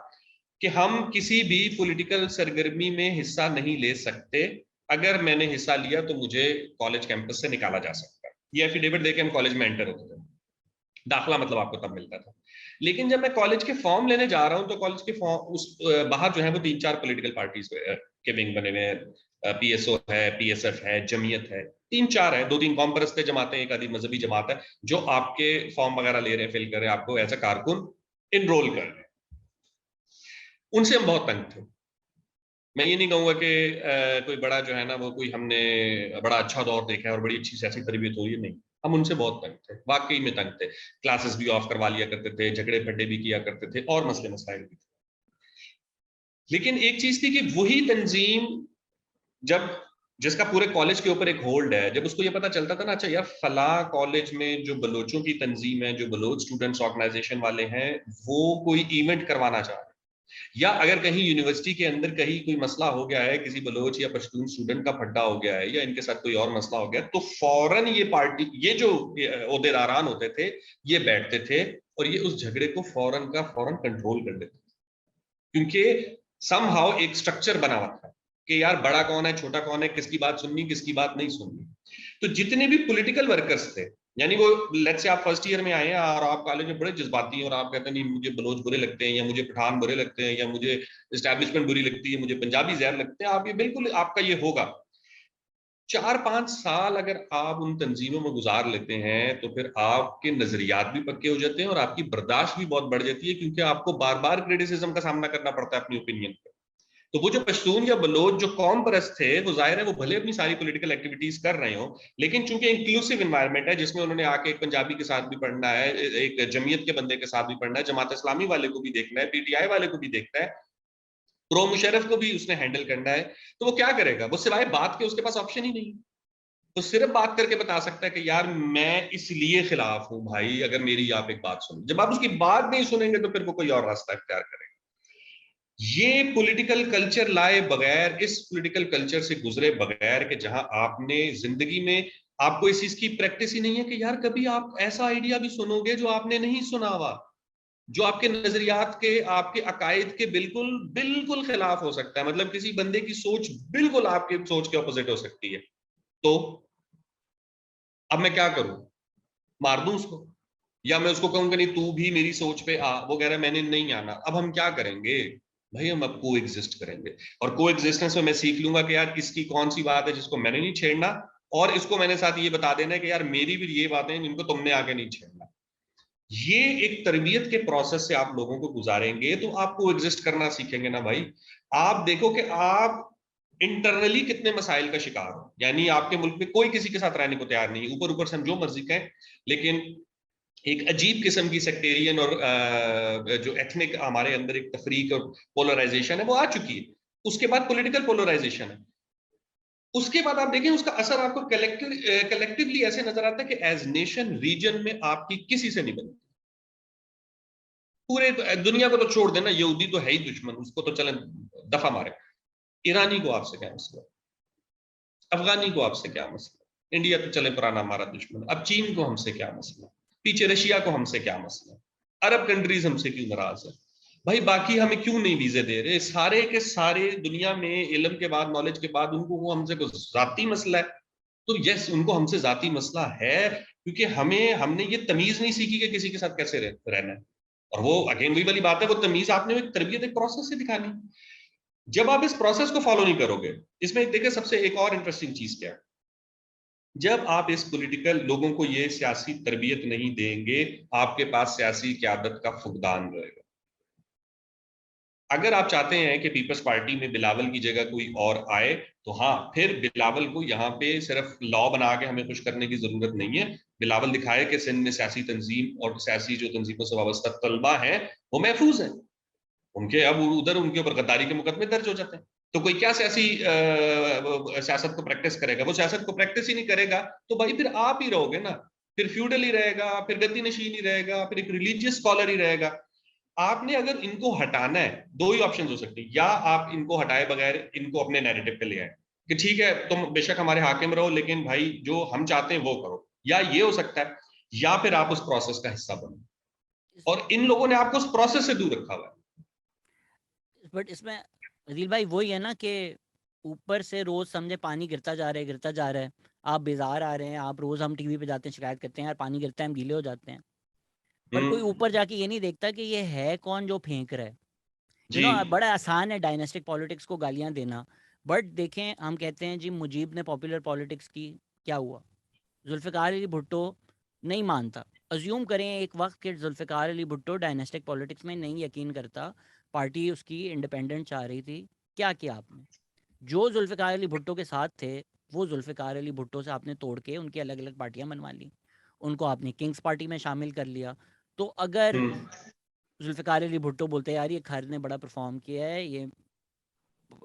कि हम किसी भी पॉलिटिकल सरगर्मी में हिस्सा नहीं ले सकते, अगर मैंने हिस्सा लिया तो मुझे कॉलेज कैंपस से निकाला जा सकता है। ये एफिडेविट देके हम कॉलेज में एंटर होते थे, दाखिला मतलब आपको तब मिलता था। लेकिन जब मैं कॉलेज के फॉर्म लेने जा रहा हूं तो कॉलेज के फॉर्म उस बाहर जो है वो 3-4 पॉलिटिकल पार्टीज के विंग बने हुए हैं, पीएसओ है, पीएसएफ है, जमीयत है, 3-4 है, 2-3 कौम परस्ते जमातें, एक आदि मजहबी जमात है, जो आपके फॉर्म वगैरह ले रहे हैं, फिल कर रहे हैं, आपको एज ए कारकुन इनरोल कर रहे हैं। उनसे हम बहुत तंग थे। मैं ये नहीं कहूंगा कि कोई बड़ा जो है ना वो कोई हमने बड़ा अच्छा दौर देखा है और बड़ी अच्छी सियासी तरबियत हो रही है, नहीं, हम उनसे बहुत तंग थे, वाकई में तंग थे। क्लासेस भी ऑफ करवा लिया करते थे, झगड़े फड्डे भी किया करते थे, और मसले मसाइल भी थे। लेकिन एक चीज थी कि वही तंजीम जब जिसका पूरे कॉलेज के ऊपर एक होल्ड है, जब उसको ये पता चलता था ना, अच्छा यार फला कॉलेज में जो बलोचों की तंजीम है, जो बलोच स्टूडेंट्स ऑर्गेनाइजेशन वाले हैं, वो कोई इवेंट करवाना चाह रहे हैं, या अगर कहीं यूनिवर्सिटी के अंदर कहीं कोई मसला हो गया है, किसी बलोच या पश्तून स्टूडेंट का फड्डा हो गया है, या इनके साथ कोई और मसला हो गया, तो फौरन ये पार्टी, ये जो ओहदेदारान होते थे, ये बैठते थे और ये उस झगड़े को फौरन का फौरन कंट्रोल कर देते थे, क्योंकि समहाउ एक स्ट्रक्चर बना हुआ था कि यार बड़ा कौन है, छोटा कौन है, किसकी बात सुननी, किसकी बात नहीं सुननी। तो जितने भी पॉलिटिकल वर्कर्स थे यानी वो लेट्स से आप फर्स्ट ईयर में आए हैं और आप कॉलेज में बड़े जज्बाती हैं और आप कहते हैं नहीं मुझे बलोच बुरे लगते हैं या मुझे पठान बुरे लगते हैं या मुझे इस्टेब्लिशमेंट बुरी लगती है, मुझे पंजाबी जहर लगते हैं, आप ये बिल्कुल आपका ये होगा। 4-5 साल अगर आप उन तंजीमों में गुजार लेते हैं तो फिर आपके नजरियात भी पक्के हो जाते हैं और आपकी बर्दाश्त भी बहुत बढ़ जाती है, क्योंकि आपको बार बार क्रिटिसिज्म का सामना करना पड़ता है अपनी ओपिनियन पर। तो वो जो पश्तून या बलोच जो कौम परस्त थे, वो जाहिर है वो भले अपनी सारी पॉलिटिकल एक्टिविटीज कर रहे हो, लेकिन चूंकि इंक्लूसिव इन्वायरमेंट है जिसमें उन्होंने आके एक पंजाबी के साथ भी पढ़ना है, एक जमीयत के बंदे के साथ भी पढ़ना है, जमात इस्लामी वाले को भी देखना है, पीटीआई वाले को भी देखना है, प्रो मुशर्रफ को भी उसने हैंडल करना है। तो वो क्या करेगा? वो सिवाय बात के उसके पास ऑप्शन ही नहीं। तो सिर्फ बात करके बता सकता है कि यार मैं इसलिए खिलाफ हूं भाई, अगर मेरी आप एक बात सुनो। जब आप उसकी बात नहीं सुनेंगे तो फिर वो कोई और रास्ता इख्तियार करेगा। ये पॉलिटिकल कल्चर लाए बगैर, इस पॉलिटिकल कल्चर से गुजरे बगैर कि जहां आपने जिंदगी में, आपको इस चीज की प्रैक्टिस ही नहीं है कि यार कभी आप ऐसा आइडिया भी सुनोगे जो आपने नहीं सुना हुआ, जो आपके नजरियात के, आपके अकायद के बिल्कुल बिल्कुल खिलाफ हो सकता है। मतलब किसी बंदे की सोच बिल्कुल आपकी सोच के ऑपोजिट हो सकती है। तो अब मैं क्या करूं? मार दूं उसको? या मैं उसको कहूंगा नहीं तू भी मेरी सोच पे आ? वो कह रहा है मैंने नहीं आना। अब हम क्या करेंगे भाई? हम अब को एग्जिस्ट करेंगे। और को एग्जिस्टेंस में मैं सीख लूंगा कि यार इसकी कौन सी बात है जिसको मैंने नहीं छेड़ना, और इसको मैंने साथ ये बता देना है कि यार मेरी भी ये बातें हैं जिनको तुमने आगे नहीं छेड़ना। ये एक तरबियत के प्रोसेस से आप लोगों को गुजारेंगे तो आप को एग्जिस्ट करना सीखेंगे ना भाई। आप देखो कि आप इंटरनली कितने मसाइल का शिकार हो। यानी आपके मुल्क में कोई किसी के साथ रहने को तैयार नहीं है, ऊपर ऊपर से हम जो मर्जी कहें, लेकिन एक अजीब किस्म की सेक्टेरियन और जो एथनिक हमारे अंदर एक तफरीक और पोलराइजेशन है वो आ चुकी है। उसके बाद पॉलिटिकल पोलराइजेशन है। उसके बाद आप देखें उसका असर आपको कलेक्टिवली ऐसे नजर आता है कि एज नेशन रीजन में आपकी किसी से नहीं बनती। पूरे दुनिया को तो छोड़ देना, यहूदी तो है ही दुश्मन, उसको तो चले दफा मारे। ईरानी को आपसे क्या मसला? अफगानी को आपसे क्या मसला? इंडिया तो चले पुराना हमारा दुश्मन। अब चीन को हमसे क्या मसला? पीछे रशिया को हमसे क्या मसला? अरब कंट्रीज हमसे क्यों नाराज है? भाई बाकी हमें क्यों नहीं वीजे दे रहे? सारे के सारे दुनिया में इल्म के बाद, नॉलेज के बाद उनको वो हमसे कुछ जाती मसला है। तो यस, उनको हमसे जाती मसला है, क्योंकि हमने ये तमीज नहीं सीखी कि किसी के साथ कैसे रहना है। और वो अगेन वही वाली बात है, वो तमीज आपने एक तरबियत, एक प्रोसेस से दिखानी। जब आप इस प्रोसेस को फॉलो नहीं करोगे, इसमें देखिए सबसे एक और इंटरेस्टिंग चीज क्या है, जब आप इस पॉलिटिकल लोगों को ये सियासी तरबियत नहीं देंगे, आपके पास सियासी क्यादत का फुकदान रहेगा। अगर आप चाहते हैं कि पीपल्स पार्टी में बिलावल की जगह कोई और आए, तो हाँ, फिर बिलावल को यहाँ पे सिर्फ लॉ बना के हमें खुश करने की जरूरत नहीं है। बिलावल दिखाए कि सिंध में सियासी तंजीम और सियासी जो तंजीमों से वाबस्ता तलबा है वो महफूज है। उनके अब उधर उनके ऊपर गद्दारी के मुकदमे दर्ज हो जाते हैं। तो कोई क्या सियासी सियासत को प्रैक्टिस करेगा? वो सियासत को प्रैक्टिस ही नहीं करेगा तो भाई फिर आप ही रहोगे ना। फिर फ्यूडल ही रहेगा, फिर गद्दी नशीन ही रहेगा, फिर एक रिलीजियस स्कॉलर ही रहेगा। आपने अगर इनको हटाना है, दो ही ऑप्शन हो सकते हैं। या आप इनको हटाए बगैर इनको अपने नैरेटिव पे ले आए कि ठीक है तुम बेशक हमारे हाकिम रहो, लेकिन भाई जो हम चाहते हैं वो करो। या ये हो सकता है, या फिर आप उस प्रोसेस का हिस्सा बनो। और इन लोगों ने आपको उस प्रोसेस से दूर रखा हुआ है। बट इसमें अदिल भाई वही है ना कि ऊपर से रोज समझे पानी गिरता जा रहा है, गिरता जा रहा है। आप बाजार आ रहे हैं, आप रोज, हम टीवी पे जाते हैं, शिकायत करते हैं यार पानी गिरता है, हम गीले हो जाते हैं। पर कोई हम्म। ऊपर जाके ये नहीं देखता कि ये है कौन जो फेंक रहा है। जी। बड़ा आसान है डायनेस्टिक पॉलिटिक्स को गालियां देना। बट देखें, हम कहते हैं जी मुजीब ने पॉपुलर पॉलिटिक्स की, क्या हुआ? जुल्फ़िकार अली भुट्टो नहीं मानता। अज्यूम करें एक वक्त कि जुल्फ़िकार अली भुट्टो डायनेस्टिक पॉलिटिक्स में नहीं यकीन करता, पार्टी उसकी इंडिपेंडेंट चाह रही थी। क्या किया आपने? जो जुल्फ़िकार अली भुट्टो के साथ थे, वो जुल्फ़िकार अली भुट्टो से आपने तोड़ के उनकी अलग अलग पार्टियां बनवा ली, उनको आपने किंग्स पार्टी में शामिल कर लिया। तो अगर हम्म। जुल्फ़िकार अली भुट्टो बोलते हैं यार ये खैर ने बड़ा परफॉर्म किया है, ये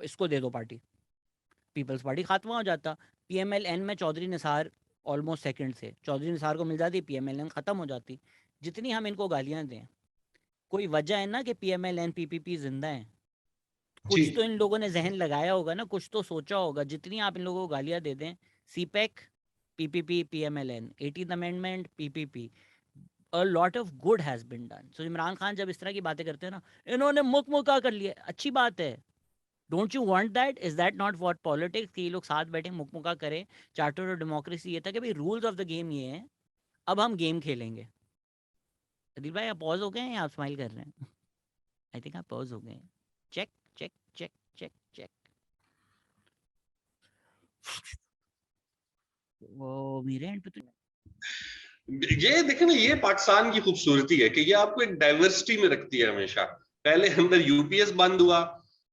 इसको दे दो पार्टी, पीपल्स पार्टी खात्मा हो जाता। पीएमएलएन में चौधरी निसार ऑलमोस्ट सेकंड से, चौधरी निसार को मिल जाती, पीएमएलएन ख़त्म हो जाती। जितनी हम इनको गालियां दें, कोई वजह है ना कि पीएमएलएन पीपीपी जिंदा है? जी। कुछ तो इन लोगों ने जहन लगाया होगा ना, कुछ तो सोचा होगा। जितनी आप इन लोगों को गालियां दे दें, CPEC, PPP, PMLN, 18th amendment, PPP, a lot of good has been done. So Imran Khan जब इस तरह की बातें करते हैं ना, इन्होंने मुक मुका कर लिया, अच्छी बात है। Don't you want that? Is that not what politics, कि ये लोग साथ बैठे मुकमुका करें? चार्टर ऑफ डेमोक्रेसी ये था कि भाई रूल्स ऑफ द गेम ये है, अब हम गेम खेलेंगे। अदिल भाई आप पॉज हो गए हैं या आप स्माइल कर रहे हैं? आई थिंक आप पॉज हो गए हैं। Check check check check check. वो मेरे एंड पे तो ये देखे ना, ये पाकिस्तान की खूबसूरती है कि ये आपको एक डाइवर्सिटी में रखती है हमेशा। पहले अंदर यूपीएस बंद हुआ,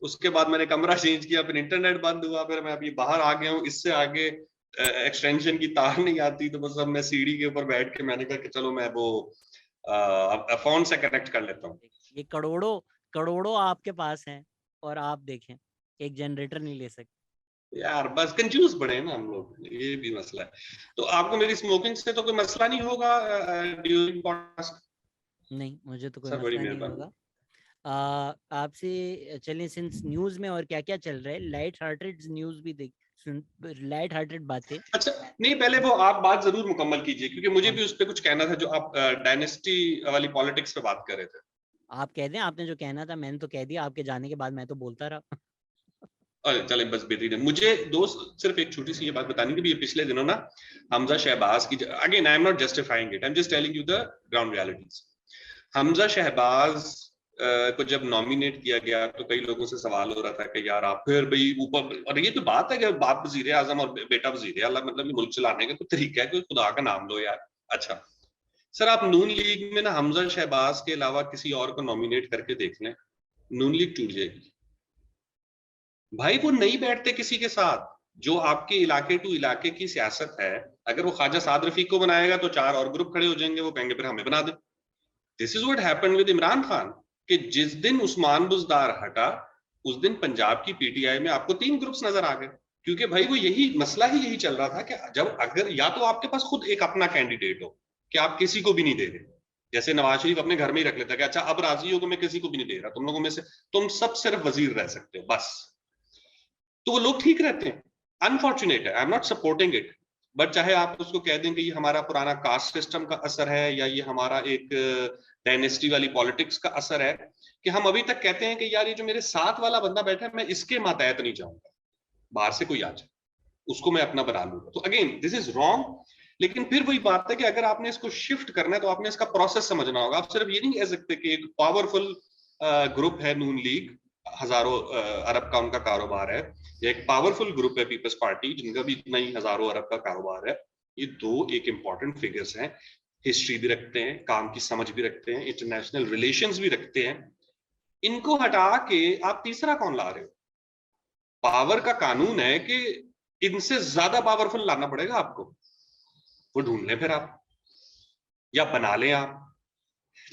उसके बाद मैंने कमरा चेंज किया, फिर इंटरनेट बंद हुआ, फिर मैं अभी बाहर आ गया हूँ। इससे आगे एक्सटेंशन की तार नहीं आती, तो बस अब मैं सीढ़ी के ऊपर बैठ के मैंने कहा कि चलो मैं वो फोन से कनेक्ट कर लेता हूँ। ये करोड़ों करोड़ों आपके पास हैं और आप देखें एक जनरेटर नहीं ले सकते। यार बस कंफ्यूज पड़े हैं ना हम लोग, ये भी मसला है। तो आपको मेरी स्मोकिंग से तो कोई मसला नहीं होगा ड्यूरिंग पॉडकास्ट? नहीं, मुझे तो कोई सर बड़ी मसला नहीं मेहरबानी। होगा। आपसे चलें, सिंस न्यूज़ में और क्या-क्या चल रहा है, लाइट हार्टेड न्यूज़ भी देख सुन, लाइट हार्टेड बातें। अच्छा, नहीं पहले वो आप बात जरूर मुकम्मल कीजिए, क्योंकि मुझे कौन भी उस पर कुछ कहना था, जो आप डायनेस्टी वाली पॉलिटिक्स पे बात कर रहे थे। आप कह दें, आपने जो कहना था मैंने तो कह दिया, आपके जाने के बाद मैं तो बोलता रहा। अरे चले, बस बेहतरीन है। मुझे दोस्त सिर्फ एक छोटी सी ये बात बतानी कि ये पिछले दिनों ना हमजा शहबाज की, again I am not justifying it, I am just telling you the ground realities. Hamza Shahbaz को जब नॉमिनेट किया गया तो कई लोगों से सवाल हो रहा था कि यार आप फिर भाई ऊपर, और ये तो बात है कि बाप वजीर आजम और बेटा वजीर आला, मतलब मुल्क चलाने का कोई तरीका है, कोई खुदा का नाम लो यार। अच्छा सर, आप नून लीग में ना हमजा शहबाज के अलावा किसी और को नॉमिनेट करके देख लें, नून लीग टूट जाएगी भाई। वो नहीं बैठते किसी के साथ। जो आपके इलाके टू इलाके की सियासत है, अगर वो ख्वाजा साद रफीक को बनाएगा तो चार और ग्रुप खड़े हो जाएंगे, वो कहेंगे फिर हमें बना दे। This is what happened with Imran Khan, कि जिस दिन उस्मान बुजदार हटा उस दिन पंजाब की पीटीआई में आपको तीन ग्रुप्स नजर आ गए। क्योंकि भाई वो यही मसला ही यही चल रहा था कि जब अगर या तो आपके पास खुद एक अपना कैंडिडेट हो कि आप किसी को भी नहीं दे रहे, जैसे नवाज शरीफ अपने घर में ही रख लेता कि अच्छा अब राजी हो कि मैं किसी को भी नहीं दे रहा, तुम लोगों में से तुम सब सिर्फ वजीर रह सकते हो बस, तो वो लोग ठीक रहते हैं। अनफॉर्चुनेट है, आई am not supporting it, but चाहे आप उसको कह दें कि ये हमारा पुराना कास्ट सिस्टम का असर है या ये हमारा एक डायनेस्टी वाली पॉलिटिक्स का असर है, कि हम अभी तक कहते हैं कि यार ये जो मेरे साथ वाला बंदा बैठा है मैं इसके मातहत नहीं जाऊंगा, बाहर से कोई आ जाए उसको मैं अपना बना लूंगा। तो अगेन दिस इज रॉन्ग। लेकिन फिर वही बात है कि अगर आपने इसको शिफ्ट करना है तो आपने इसका प्रोसेस समझना होगा। आप सिर्फ ये नहीं कह सकते कि एक पावरफुल ग्रुप है नून लीग, हजारों अरब का उनका कारोबार है, या एक पावरफुल ग्रुप है पीपल्स पार्टी जिनका भी इतना ही हजारों अरब का कारोबार है। ये दो एक इंपॉर्टेंट फिगर्स हैं, हिस्ट्री भी रखते हैं, काम की समझ भी रखते हैं, इंटरनेशनल रिलेशंस भी रखते हैं। इनको हटा के आप तीसरा कौन ला रहे हो? पावर का कानून है कि इनसे ज्यादा पावरफुल लाना पड़ेगा आपको, वो ढूंढ लें फिर आप, या बना लें आप।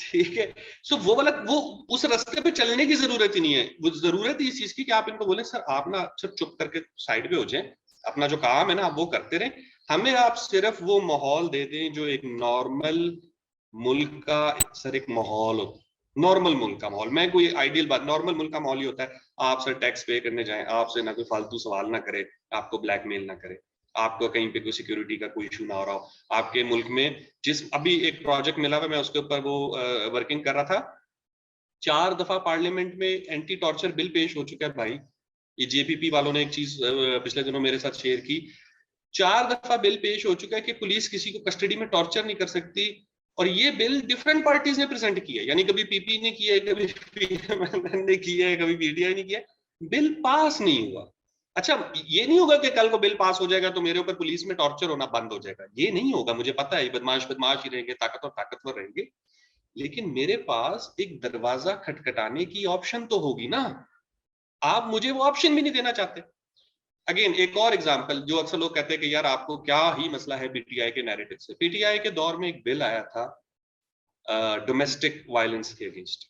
ठीक है, सो वो वाला वो उस रास्ते पे चलने की जरूरत ही नहीं है। वो जरूरत है इस चीज की कि आप इनको बोले सर आप ना सिर्फ चुप करके साइड पे हो जाएं, अपना जो काम है ना आप वो करते रहें, हमें आप सिर्फ वो माहौल दे दें जो एक नॉर्मल मुल्क का सर एक माहौल होता है। नॉर्मल मुल्क का माहौल, मैं कोई आइडियल बात, नॉर्मल मुल्क का माहौल ही होता है आप सर टैक्स पे करने जाएं, आपसे ना कोई फालतू सवाल ना करे, आपको ब्लैकमेल ना करे, आपको कहीं पे कोई सिक्योरिटी का कोई इशू ना हो रहा हो आपके मुल्क में। जिस अभी एक प्रोजेक्ट मिला हुआ मैं उसके ऊपर वो वर्किंग कर रहा था, 4 दफा पार्लियामेंट में एंटी टॉर्चर बिल पेश हो चुका है भाई। ये जेपीपी वालों ने एक चीज पिछले दिनों मेरे साथ शेयर की, 4 दफा बिल पेश हो चुका है कि पुलिस किसी को कस्टडी में टॉर्चर नहीं कर सकती। और ये बिल डिफरेंट पार्टीज ने प्रेजेंट किया है, यानी कभी पीपी ने किया है, कभी पीएमएल ने किया है, कभी पीटीआई ने किया है, बिल पास नहीं हुआ। अच्छा, ये नहीं होगा कि कल को बिल पास हो जाएगा तो मेरे ऊपर पुलिस में टॉर्चर होना बंद हो जाएगा, ये नहीं होगा, मुझे पता है बदमाश बदमाश ही रहेंगे, ताकतवर रहेंगे, लेकिन मेरे पास एक दरवाजा खटखटाने की ऑप्शन तो होगी ना। आप मुझे वो ऑप्शन भी नहीं देना चाहते। अगेन एक और एग्जांपल, जो अक्सर लोग कहते हैं कि यार आपको क्या ही मसला है पीटीआई के नैरेटिव से। पीटीआई के दौर में एक बिल आया था डोमेस्टिक वायलेंस के अगेंस्ट,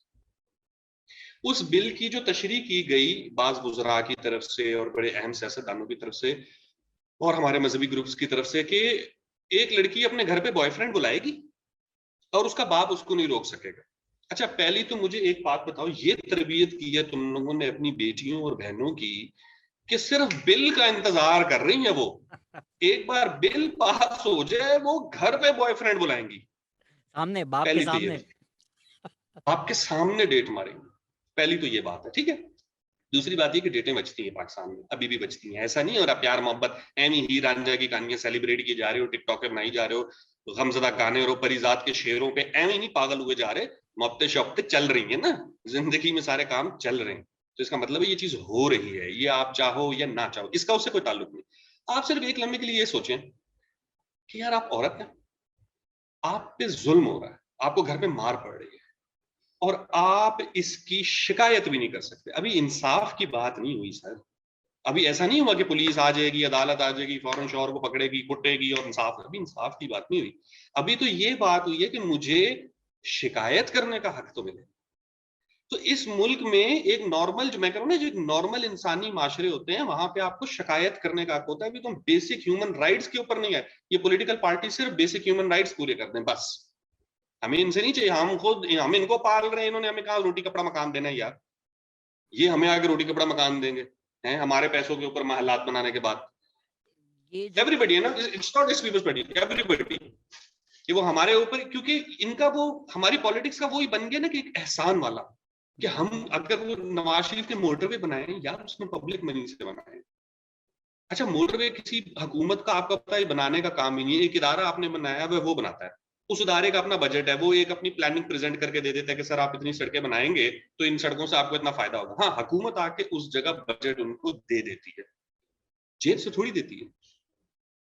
उस बिल की जो तशरीह की गई बाज गुजरा की तरफ से और बड़े अहम सियासतदानों की तरफ से और हमारे मजहबी ग्रुप्स की तरफ से, कि एक लड़की अपने घर पे बॉयफ्रेंड बुलाएगी और उसका बाप उसको नहीं रोक सकेगा। अच्छा, पहली तो मुझे एक बात बताओ, ये तरबियत की है तुम लोगों ने अपनी बेटियों और बहनों की कि सिर्फ बिल का इंतजार कर रही है वो, एक बार बिल पास हो जाए वो घर पे बॉयफ्रेंड बुलाएंगी। सामने, बाप के पहली तो ये सामने। आपके सामने डेट मारेंगी, पहली तो ये बात है, ठीक है। दूसरी बात ये कि डेटें बचती हैं पाकिस्तान में, अभी भी बचती हैं, ऐसा नहीं हो रहा प्यार मोहब्बत एमी ही रांझा की कहानियां सेलिब्रेट की जा रहे हो, टिकटॉक पे बनाई जा रहे हो, गमजदा गाने और परिजात के शेरों पे एमी नहीं पागल हुए जा रहे, मोहब्बतें शोबतें चल रही है ना, जिंदगी में सारे काम चल रहे हैं। तो इसका मतलब है ये चीज हो रही है, ये आप चाहो या ना चाहो, इसका उससे कोई ताल्लुक नहीं। आप सिर्फ एक लम्हे के लिए ये सोचें कि यार आप औरत हैं, आप पे जुल्म हो रहा है, आपको घर में मार पड़ रही है, और आप इसकी शिकायत भी नहीं कर सकते। अभी इंसाफ की बात नहीं हुई सर, अभी ऐसा नहीं हुआ कि पुलिस आ जाएगी, अदालत आ जाएगी, फौरन शौहर को पकड़ेगी, कुटेगी और इंसाफ, अभी इंसाफ की बात नहीं हुई। अभी तो ये बात हुई है कि मुझे शिकायत करने का हक तो मिले। तो इस मुल्क में एक नॉर्मल, जो मैं कह रहा हूं ना, जो एक नॉर्मल इंसानी माशरे होते हैं, वहां पे आपको शिकायत करने का हक होता है। अभी तुम बेसिक ह्यूमन राइट्स के ऊपर नहीं है, ये पॉलिटिकल पार्टी सिर्फ बेसिक ह्यूमन राइट्स पूरे कर दें बस। हमें इनसे नहीं चाहिए, हम खुद, हम इनको पाल रहे हैं, इन्होंने हमें कहा रोटी कपड़ा मकान देना है यार, ये हमें आगे रोटी कपड़ा मकान देंगे हैं हमारे पैसों के ऊपर महलात बनाने के बाद। ये जो एवरीबडी है ना, इट्स नॉट एक्सक्लूसिवली एवरीबडी, कि वो हमारे ऊपर, क्योंकि इनका वो, हमारी पॉलिटिक्स का वो ही बन गया ना कि एक एहसान वाला, कि हम अगर वो नवाज शरीफ के मोटरवे बनाए यार, उसने पब्लिक मनी से बनाए। अच्छा, मोटरवे किसी हुकूमत का, आपका पता है, बनाने का काम ही नहीं है, एक इदारा आपने बनाया वह वो बनाता है, उस इदारे का अपना बजट है, वो एक अपनी प्लानिंग प्रेजेंट करके दे देता है कि सर आप इतनी सड़कें बनाएंगे तो इन सड़कों से आपको इतना फायदा होगा। हाँ, हुकूमत आके उस जगह बजट उनको दे देती है, जेब से थोड़ी देती है।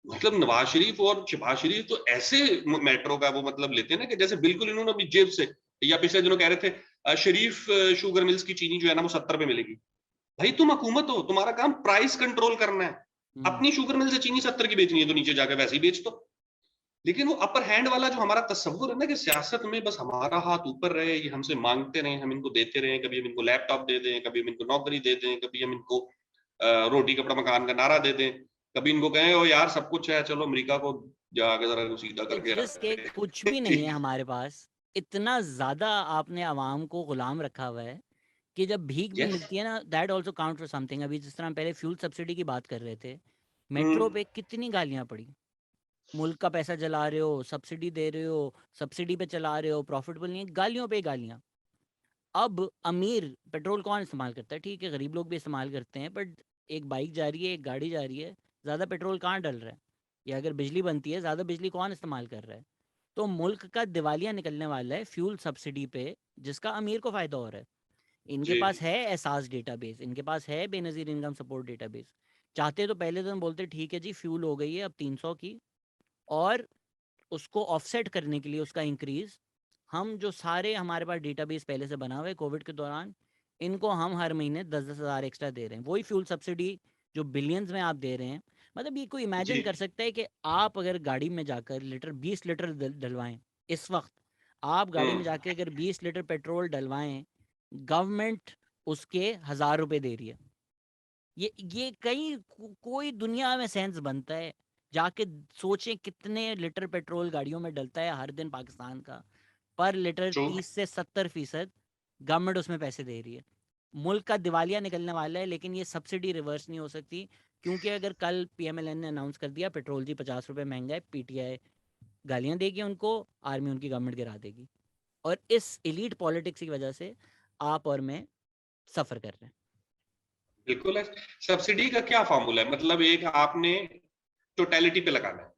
मतलब नवाज शरीफ और शहबाज शरीफ तो ऐसे मेट्रो का वो मतलब लेते हैं ना कि जैसे बिल्कुल इन्होंने अपनी जेब से, या पिछले दिनों कह रहे थे शरीफ शुगर मिल्स की चीनी जो है ना वो 70 पे मिलेगी। भाई तुम हुकूमत हो, तुम्हारा काम प्राइस कंट्रोल करना है, अपनी शुगर मिल से चीनी 70 की बेचनी है तो नीचे जाकर वैसे ही बेच दो। लेकिन वो अपर हैंड वाला जो हमारा तस्वुर है ना कि सियासत में बस हमारा हाथ ऊपर रहे, ये हमसे मांगते रहे, हम इनको देते रहे, कभी हम इनको लैपटॉप दे दें, कभी हम इनको नौकरी दे दें, कभी हम इनको रोटी कपड़ा मकान का नारा दे दें, कभी इनको कहें ओ यार सब कुछ है, चलो अमेरिका को जाके जरा सीधा करके इट्स के कुछ भी नहीं है हमारे पास। इतना ज्यादा आपने आवाम को गुलाम रखा हुआ है कि जब भीख भी यस। मिलती है ना, that also count for something. अभी जिस तरह हम पहले फ्यूल सब्सिडी की बात कर रहे थे, मेट्रो पे कितनी गालियां पड़ी, मुल्क का पैसा जला रहे हो, सब्सिडी दे रहे हो, सब्सिडी पे चला रहे हो, प्रॉफिटेबल नहीं है, गालियों पे गालियां। अब अमीर पेट्रोल कौन इस्तेमाल करता है? ठीक है, गरीब लोग भी इस्तेमाल करते हैं, बट एक बाइक जा रही है, एक गाड़ी जा रही है, ज़्यादा पेट्रोल कहाँ डल रहा है? या अगर बिजली बनती है, ज़्यादा बिजली कौन इस्तेमाल कर रहा है? तो मुल्क का दिवालिया निकलने वाला है फ्यूल सब्सिडी पे, जिसका अमीर को फ़ायदा हो रहा है। इनके जी पास है एहसास डेटाबेस, इनके पास है बेनज़ीर इनकम सपोर्ट डेटाबेस। चाहते तो पहले दिन बोलते ठीक है जी फ्यूल हो गई है अब 300 की, और उसको ऑफसेट करने के लिए उसका इंक्रीज, हम जो सारे हमारे पास डेटाबेस पहले से बना हुआ है कोविड के दौरान, इनको हम हर महीने 10-10 हज़ार एक्स्ट्रा दे रहे हैं। वही फ्यूल सब्सिडी जो बिलियंस में आप दे रहे हैं। मतलब ये कोई जी इमेजिन कर सकता है कि आप अगर गाड़ी में जाकर लीटर 20 लीटर डलवाएं, इस वक्त आप गाड़ी में जाके अगर 20 लीटर पेट्रोल डलवाएं, गवर्नमेंट उसके 1,000 रुपए दे रही है। ये कहीं कोई दुनिया में सेंस बनता है? जाके सोचें कितने लीटर पेट्रोल गाड़ियों में डलता है हर दिन पाकिस्तान का। पर लीटर ट्रू। 30 से 70% गवर्नमेंट उसमें पैसे दे रही है। मुल्क का दिवालिया निकलने वाला है, लेकिन ये सब्सिडी रिवर्स नहीं हो सकती, क्योंकि अगर कल पीएमएलएन ने अनाउंस कर दिया पेट्रोल जी 50 रुपए महंगा है, पीटीआई गालियां देगी उनको, आर्मी उनकी गवर्नमेंट गिरा देगी। और इस एलीट पॉलिटिक्स की वजह से आप और मैं सफर कर रहे हैं। बिल्कुल है। सब्सिडी का क्या फॉर्मूला है? मतलब एक आपने टोटलिटी पे लगाना है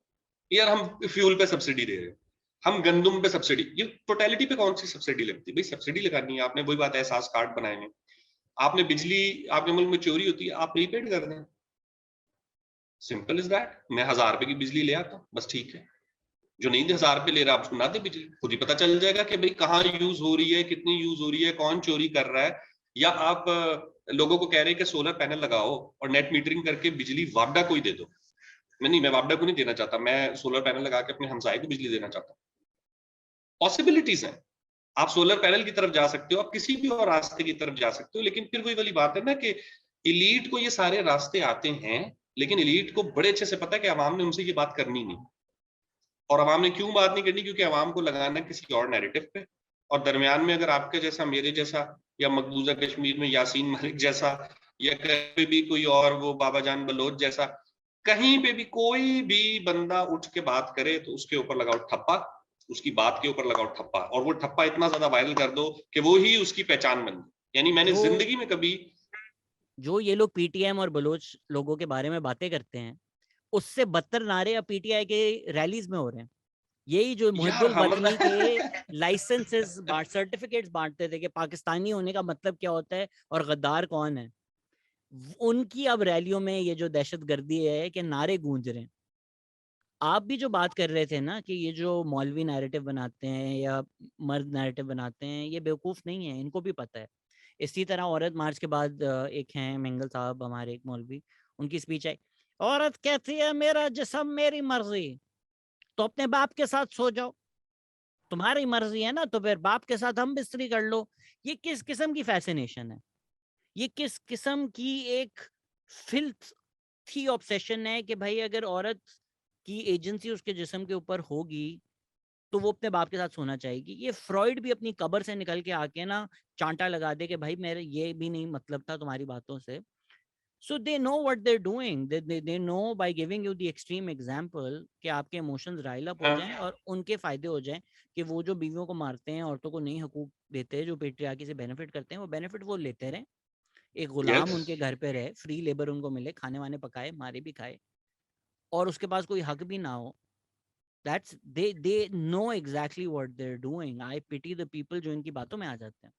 यार, हम फ्यूल पे सब्सिडी दे रहे हैं, हम गंदुम पे सब्सिडी, ये टोटलिटी पे कौन सी सब्सिडी लगती है? भाई सब्सिडी लगानी है आपने, वही बात है, एहसास कार्ड बनाए हैं आपने, बिजली आपके मुल्क में चोरी होती है, आप प्रीपेड कर दें, सिंपल इज दैट। मैं 1,000 रुपए की बिजली ले आता हूँ, बस ठीक है। जो नहीं 1,000 रुपए ले रहा आप उसको ना दे बिजली, खुद ही पता चल जाएगा कि भाई कहाँ यूज हो रही है, कितनी यूज हो रही है, कौन चोरी कर रहा है। या आप लोगों को कह रहे हैं कि सोलर पैनल लगाओ और नेट मीटरिंग करके बिजली वापडा को ही दे दो। मैं वापडा को नहीं देना चाहता, मैं सोलर पैनल लगा के अपने हमसाये को बिजली देना चाहता हूँ। पॉसिबिलिटीज हैं, आप सोलर पैनल की तरफ जा सकते हो, आप किसी भी और रास्ते की तरफ जा सकते हो, लेकिन फिर वही वाली बात है ना कि इलीट को ये सारे रास्ते आते हैं, लेकिन इलीट को बड़े अच्छे से पता है कि अवाम ने उनसे ये बात करनी नहीं। और अवाम ने क्यों बात नहीं करनी? क्योंकि अवाम को लगाना किसी और नैरेटिव पे, और दरमियान में अगर आपके जैसा, मेरे जैसा, या मकबूजा कश्मीर में यासीन मलिक जैसा, या कहीं भी कोई और वो बाबा जान बलोच जैसा, कहीं पे भी कोई भी बंदा उठ के बात करे तो उसके ऊपर लगाओ ठप्पा, उसकी बात के ऊपर लगाओ ठप्पा, और वो ठप्पा इतना ज्यादा वायरल कर दो कि वो ही उसकी पहचान बन जाए। यानी मैंने जो जिंदगी में कभी जो ये लोग पीटीएम और बलोच लोगों के बारे में बातें करते हैं, उससे बदतर नारे अब पीटीआई के रैलीज में हो रहे हैं। यही जो यार मुहिब्बुल हाँ वतनी के मतलब लाइसेंसेस सर्टिफिकेट्स बांटते थे कि पाकिस्तानी होने का मतलब क्या होता है और गद्दार कौन है, उनकी अब रैलियों में ये जो दहशतगर्दी है कि नारे गूंज रहे हैं। आप भी जो बात कर रहे थे ना कि ये जो मौलवी नैरेटिव बनाते हैं या मर्द नैरेटिव बनाते हैं, ये बेवकूफ़ नहीं है, इनको भी पता है। इसी तरह औरत मार्च के बाद एक हैं मेंगल साहब, हमारे एक मौलवी, उनकी स्पीच आई, औरत कहती है मेरा जिस्म मेरी मर्जी, तो अपने बाप के साथ सो जाओ, तुम्हारी मर्जी है ना, तो फिर बाप के साथ हम बिस्तरी कर लो। ये किस किस्म की फैसिनेशन है? ये किस किस्म की एक फिल्थ थी ऑब्सेशन है कि भाई अगर औरत की एजेंसी उसके जिस्म के ऊपर होगी तो वो अपने बाप के साथ सोना चाहेगी। ये फ्रॉइड भी अपनी कब्र से निकल के आके ना चांटा लगा दे कि भाई मेरे ये भी नहीं मतलब था तुम्हारी बातों से। So they know what they doing, they know by giving you the extreme example कि आपके इमोशंस राइल अप हो हाँ, जाएं और उनके फायदे हो जाएं, कि वो जो बीवियों को मारते हैं, औरतों को नहीं हकूक देते हैं, जो पेट्रियार्की से बेनिफिट करते हैं, वो बेनिफिट वो लेते रहें, एक गुलाम यस उनके घर पे रहे, फ्री लेबर उनको मिले, खाने वाने पकाए, मारे भी खाए, और उसके पास कोई हक भी ना हो। That's they know exactly what they are doing. I pity the people जो इनकी बातों में आ जाते हैं।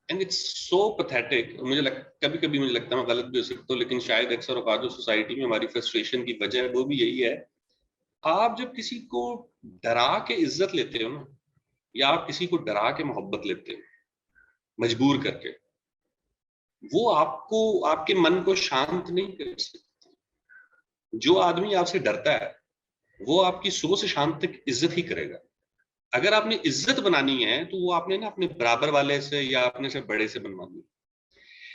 And it's so pathetic. कभी कभी मुझे लगता है मैं गलत भी हो सकता हूँ, लेकिन शायद अक्सर औकात जो सोसाइटी में हमारी फ्रस्ट्रेशन की वजह है वो भी यही है। आप जब किसी को डरा के इज्जत लेते हो ना, या आप किसी को डरा के मोहब्बत लेते हो मजबूर करके, वो आपको आपके मन को शांत नहीं कर सकता। जो आदमी आपसे डरता है वो आपकी सुबह से शाम तक इज्जत ही करेगा। अगर आपने इज्जत बनानी है तो वो आपने ना अपने बराबर वाले से या अपने से बड़े से बनवानी है।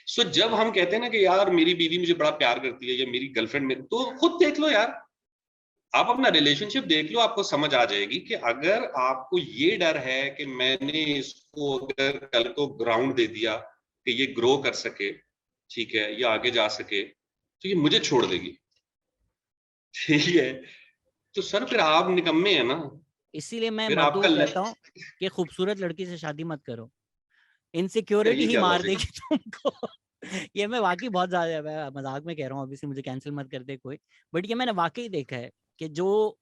सो जब हम कहते हैं ना कि यार मेरी बीवी मुझे बड़ा प्यार करती है या मेरी गर्लफ्रेंड में, तो खुद देख लो यार, आप अपना रिलेशनशिप देख लो, आपको समझ आ जाएगी कि अगर आपको ये डर है कि मैंने इसको अगर कल को ग्राउंड दे दिया कि ये ग्रो कर सके, ठीक है, या आगे जा सके, तो ये मुझे छोड़ देगी, ठीक है, तो सर फिर आप निकम्मे हैं ना। इसीलिए मैं फिर मर्दों आपका को कहता हूँ कि खूबसूरत लड़की से शादी मत करो, इनसिक्योरिटी ये ही क्या मार लॉजिक? देगी तुमको। ये मैं वाकई बहुत ज्यादा, मैं मजाक में कह रहा हूँ, अभी से मुझे कैंसिल मत कर दे कोई, बट ये मैंने वाकई देखा है कि जो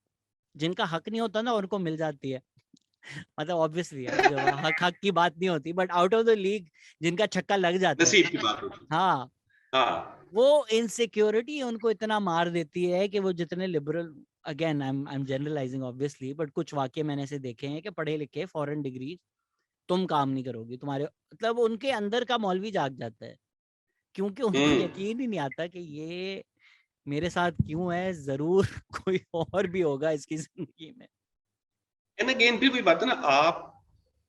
जिनका हक नहीं होता ना उनको मिल जाती है। मतलब ऑब्वियसली है, जो हक हक की बात नहीं होती, but out of the league जिनका छक्का लग जाता है। नसीब की बात होती है। हाँ, हाँ। वो इनसिक्योरिटी उनको इतना मार देती है कि वो जितने liberal, again I am generalising obviously, but कुछ वाक्य मैंने ऐसे देखे हैं कि पढ़े लिखे फॉरेन डिग्री तुम काम नहीं करोगी, तुम्हारे मतलब उनके अंदर का मौलवी जाग जाता है, क्योंकि उनको हम्म। यकीन ही नहीं आता कि ये मेरे साथ क्यों है, जरूर कोई और भी होगा इसकी जिंदगी में। एंड अगेन फिर वही बात है ना,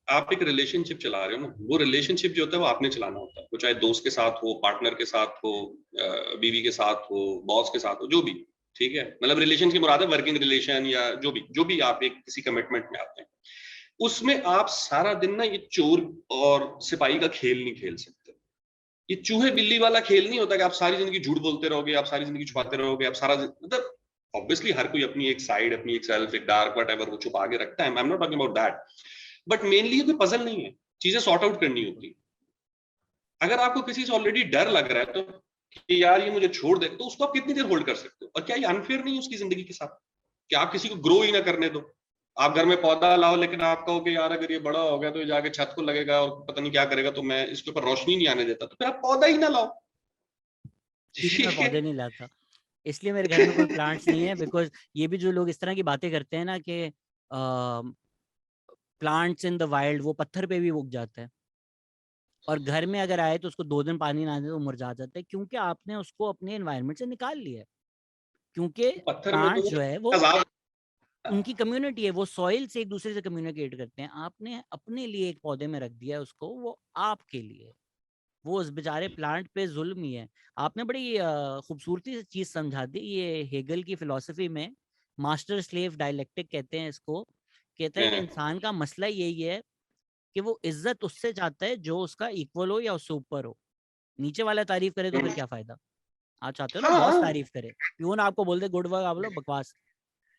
आप एक रिलेशनशिप चला रहे हो ना, वो रिलेशनशिप जो होता है वो आपने चलाना होता है, वो चाहे दोस्त के साथ हो, पार्टनर के साथ हो, बीवी के साथ हो, बॉस के साथ हो, जो भी, ठीक है, मतलब रिलेशन की मुराद है वर्किंग रिलेशन या जो भी आप एक किसी कमिटमेंट में आते हैं, उसमें आप सारा दिन ना ये चोर और सिपाही का खेल नहीं खेल सकते। ये चूहे बिल्ली वाला खेल नहीं होता कि आप सारी जिंदगी झूठ बोलते रहोगे, आप सारी जिंदगी छुपाते रहोगे, आप मतलब ऑब्वियसली हर कोई अपनी एक साइड, अपनी एक सेल्फ, एक डार्क वट एवर वो छुपा के रखता है, आई am not talking about that, but mainly ये कोई पजल नहीं है, चीजें सॉर्ट आउट करनी होती है। अगर आपको किसी से ऑलरेडी डर लग रहा है तो कि यार ये मुझे छोड़ दे, तो उसको आप कितनी देर होल्ड कर सकते हो? और क्या ये अनफेयर नहीं है उसकी जिंदगी के साथ कि आप किसी को ग्रो ही ना करने दो? आप घर में पौधा लाओ लेकिन आप कहो कि यार अगर ये बड़ा हो गया तो ये जाके छत को लगेगा और पता नहीं क्या करेगा, तो मैं इसके ऊपर रोशनी नहीं आने देता, तो फिर आप पौधा ही ना लाओ। इसलिए मैं ठीक है। पौधे नहीं लाता, इसलिए मेरे घर में कोई प्लांट्स नहीं है, बिकॉज ये भी जो लोग इस तरह की बातें करते हैं ना कि प्लांट्स इन द वाइल्ड, वो पत्थर पे भी उग जाता है, और घर में अगर आए तो उसको 2 दिन पानी ना दे तो मुरझा जाता है, क्योंकि आपने उसको अपने एनवायरनमेंट से निकाल लिया है। क्योंकि पत्थर में प्लांट तो जो है वो तजाद। उनकी कम्युनिटी है, वो सॉइल से एक दूसरे से कम्युनिकेट करते हैं, आपने अपने लिए एक पौधे में रख दिया है उसको, वो आपके लिए, वो उस बेचारे प्लांट पे जुल्म ही है। आपने बड़ी खूबसूरती से चीज समझा दी, ये हेगल की फिलॉसफी में मास्टर स्लेव डायलेक्टिक कहते हैं इसको। कहता है कि इंसान का मसला यही है कि वो इज्जत उससे चाहता है जो उसका इक्वल हो या उससे ऊपर हो। नीचे वाला तारीफ करे तो फिर क्या फायदा? आप चाहते हो ना बॉस हाँ। तारीफ करे, प्यून आपको बोल दे गुड वर्क, आप बोलो बकवास।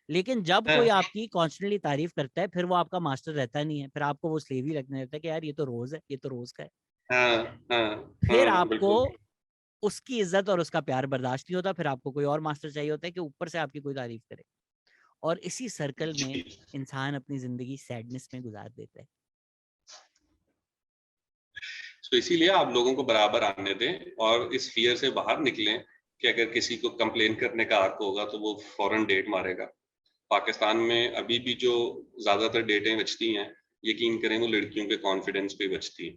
लेकिन जब कोई हाँ। आपकी कॉन्स्टेंटली तारीफ करता है, फिर वो आपका मास्टर रहता नहीं है, फिर आपको वो स्लेव ही लगने रहता है कि यार ये तो रोज है, ये तो रोज का है। हाँ। हाँ। फिर हाँ, आपको बिल्कुल। उसकी इज्जत और उसका प्यार बर्दाश्त नहीं होता, फिर आपको कोई और मास्टर चाहिए होता है कि ऊपर से आपकी कोई तारीफ करे, और इसी सर्कल में जी। इंसान अपनी जिंदगी सैडनेस में गुजार देता है। तो इसीलिए आप लोगों को बराबर आने दें और इस फियर से बाहर निकलें कि अगर किसी को कंप्लेन करने का हक होगा तो वो फौरन डेट मारेगा। पाकिस्तान में अभी भी जो ज्यादातर डेटें बचती हैं, यकीन करें वो लड़कियों के कॉन्फिडेंस पे बचती है,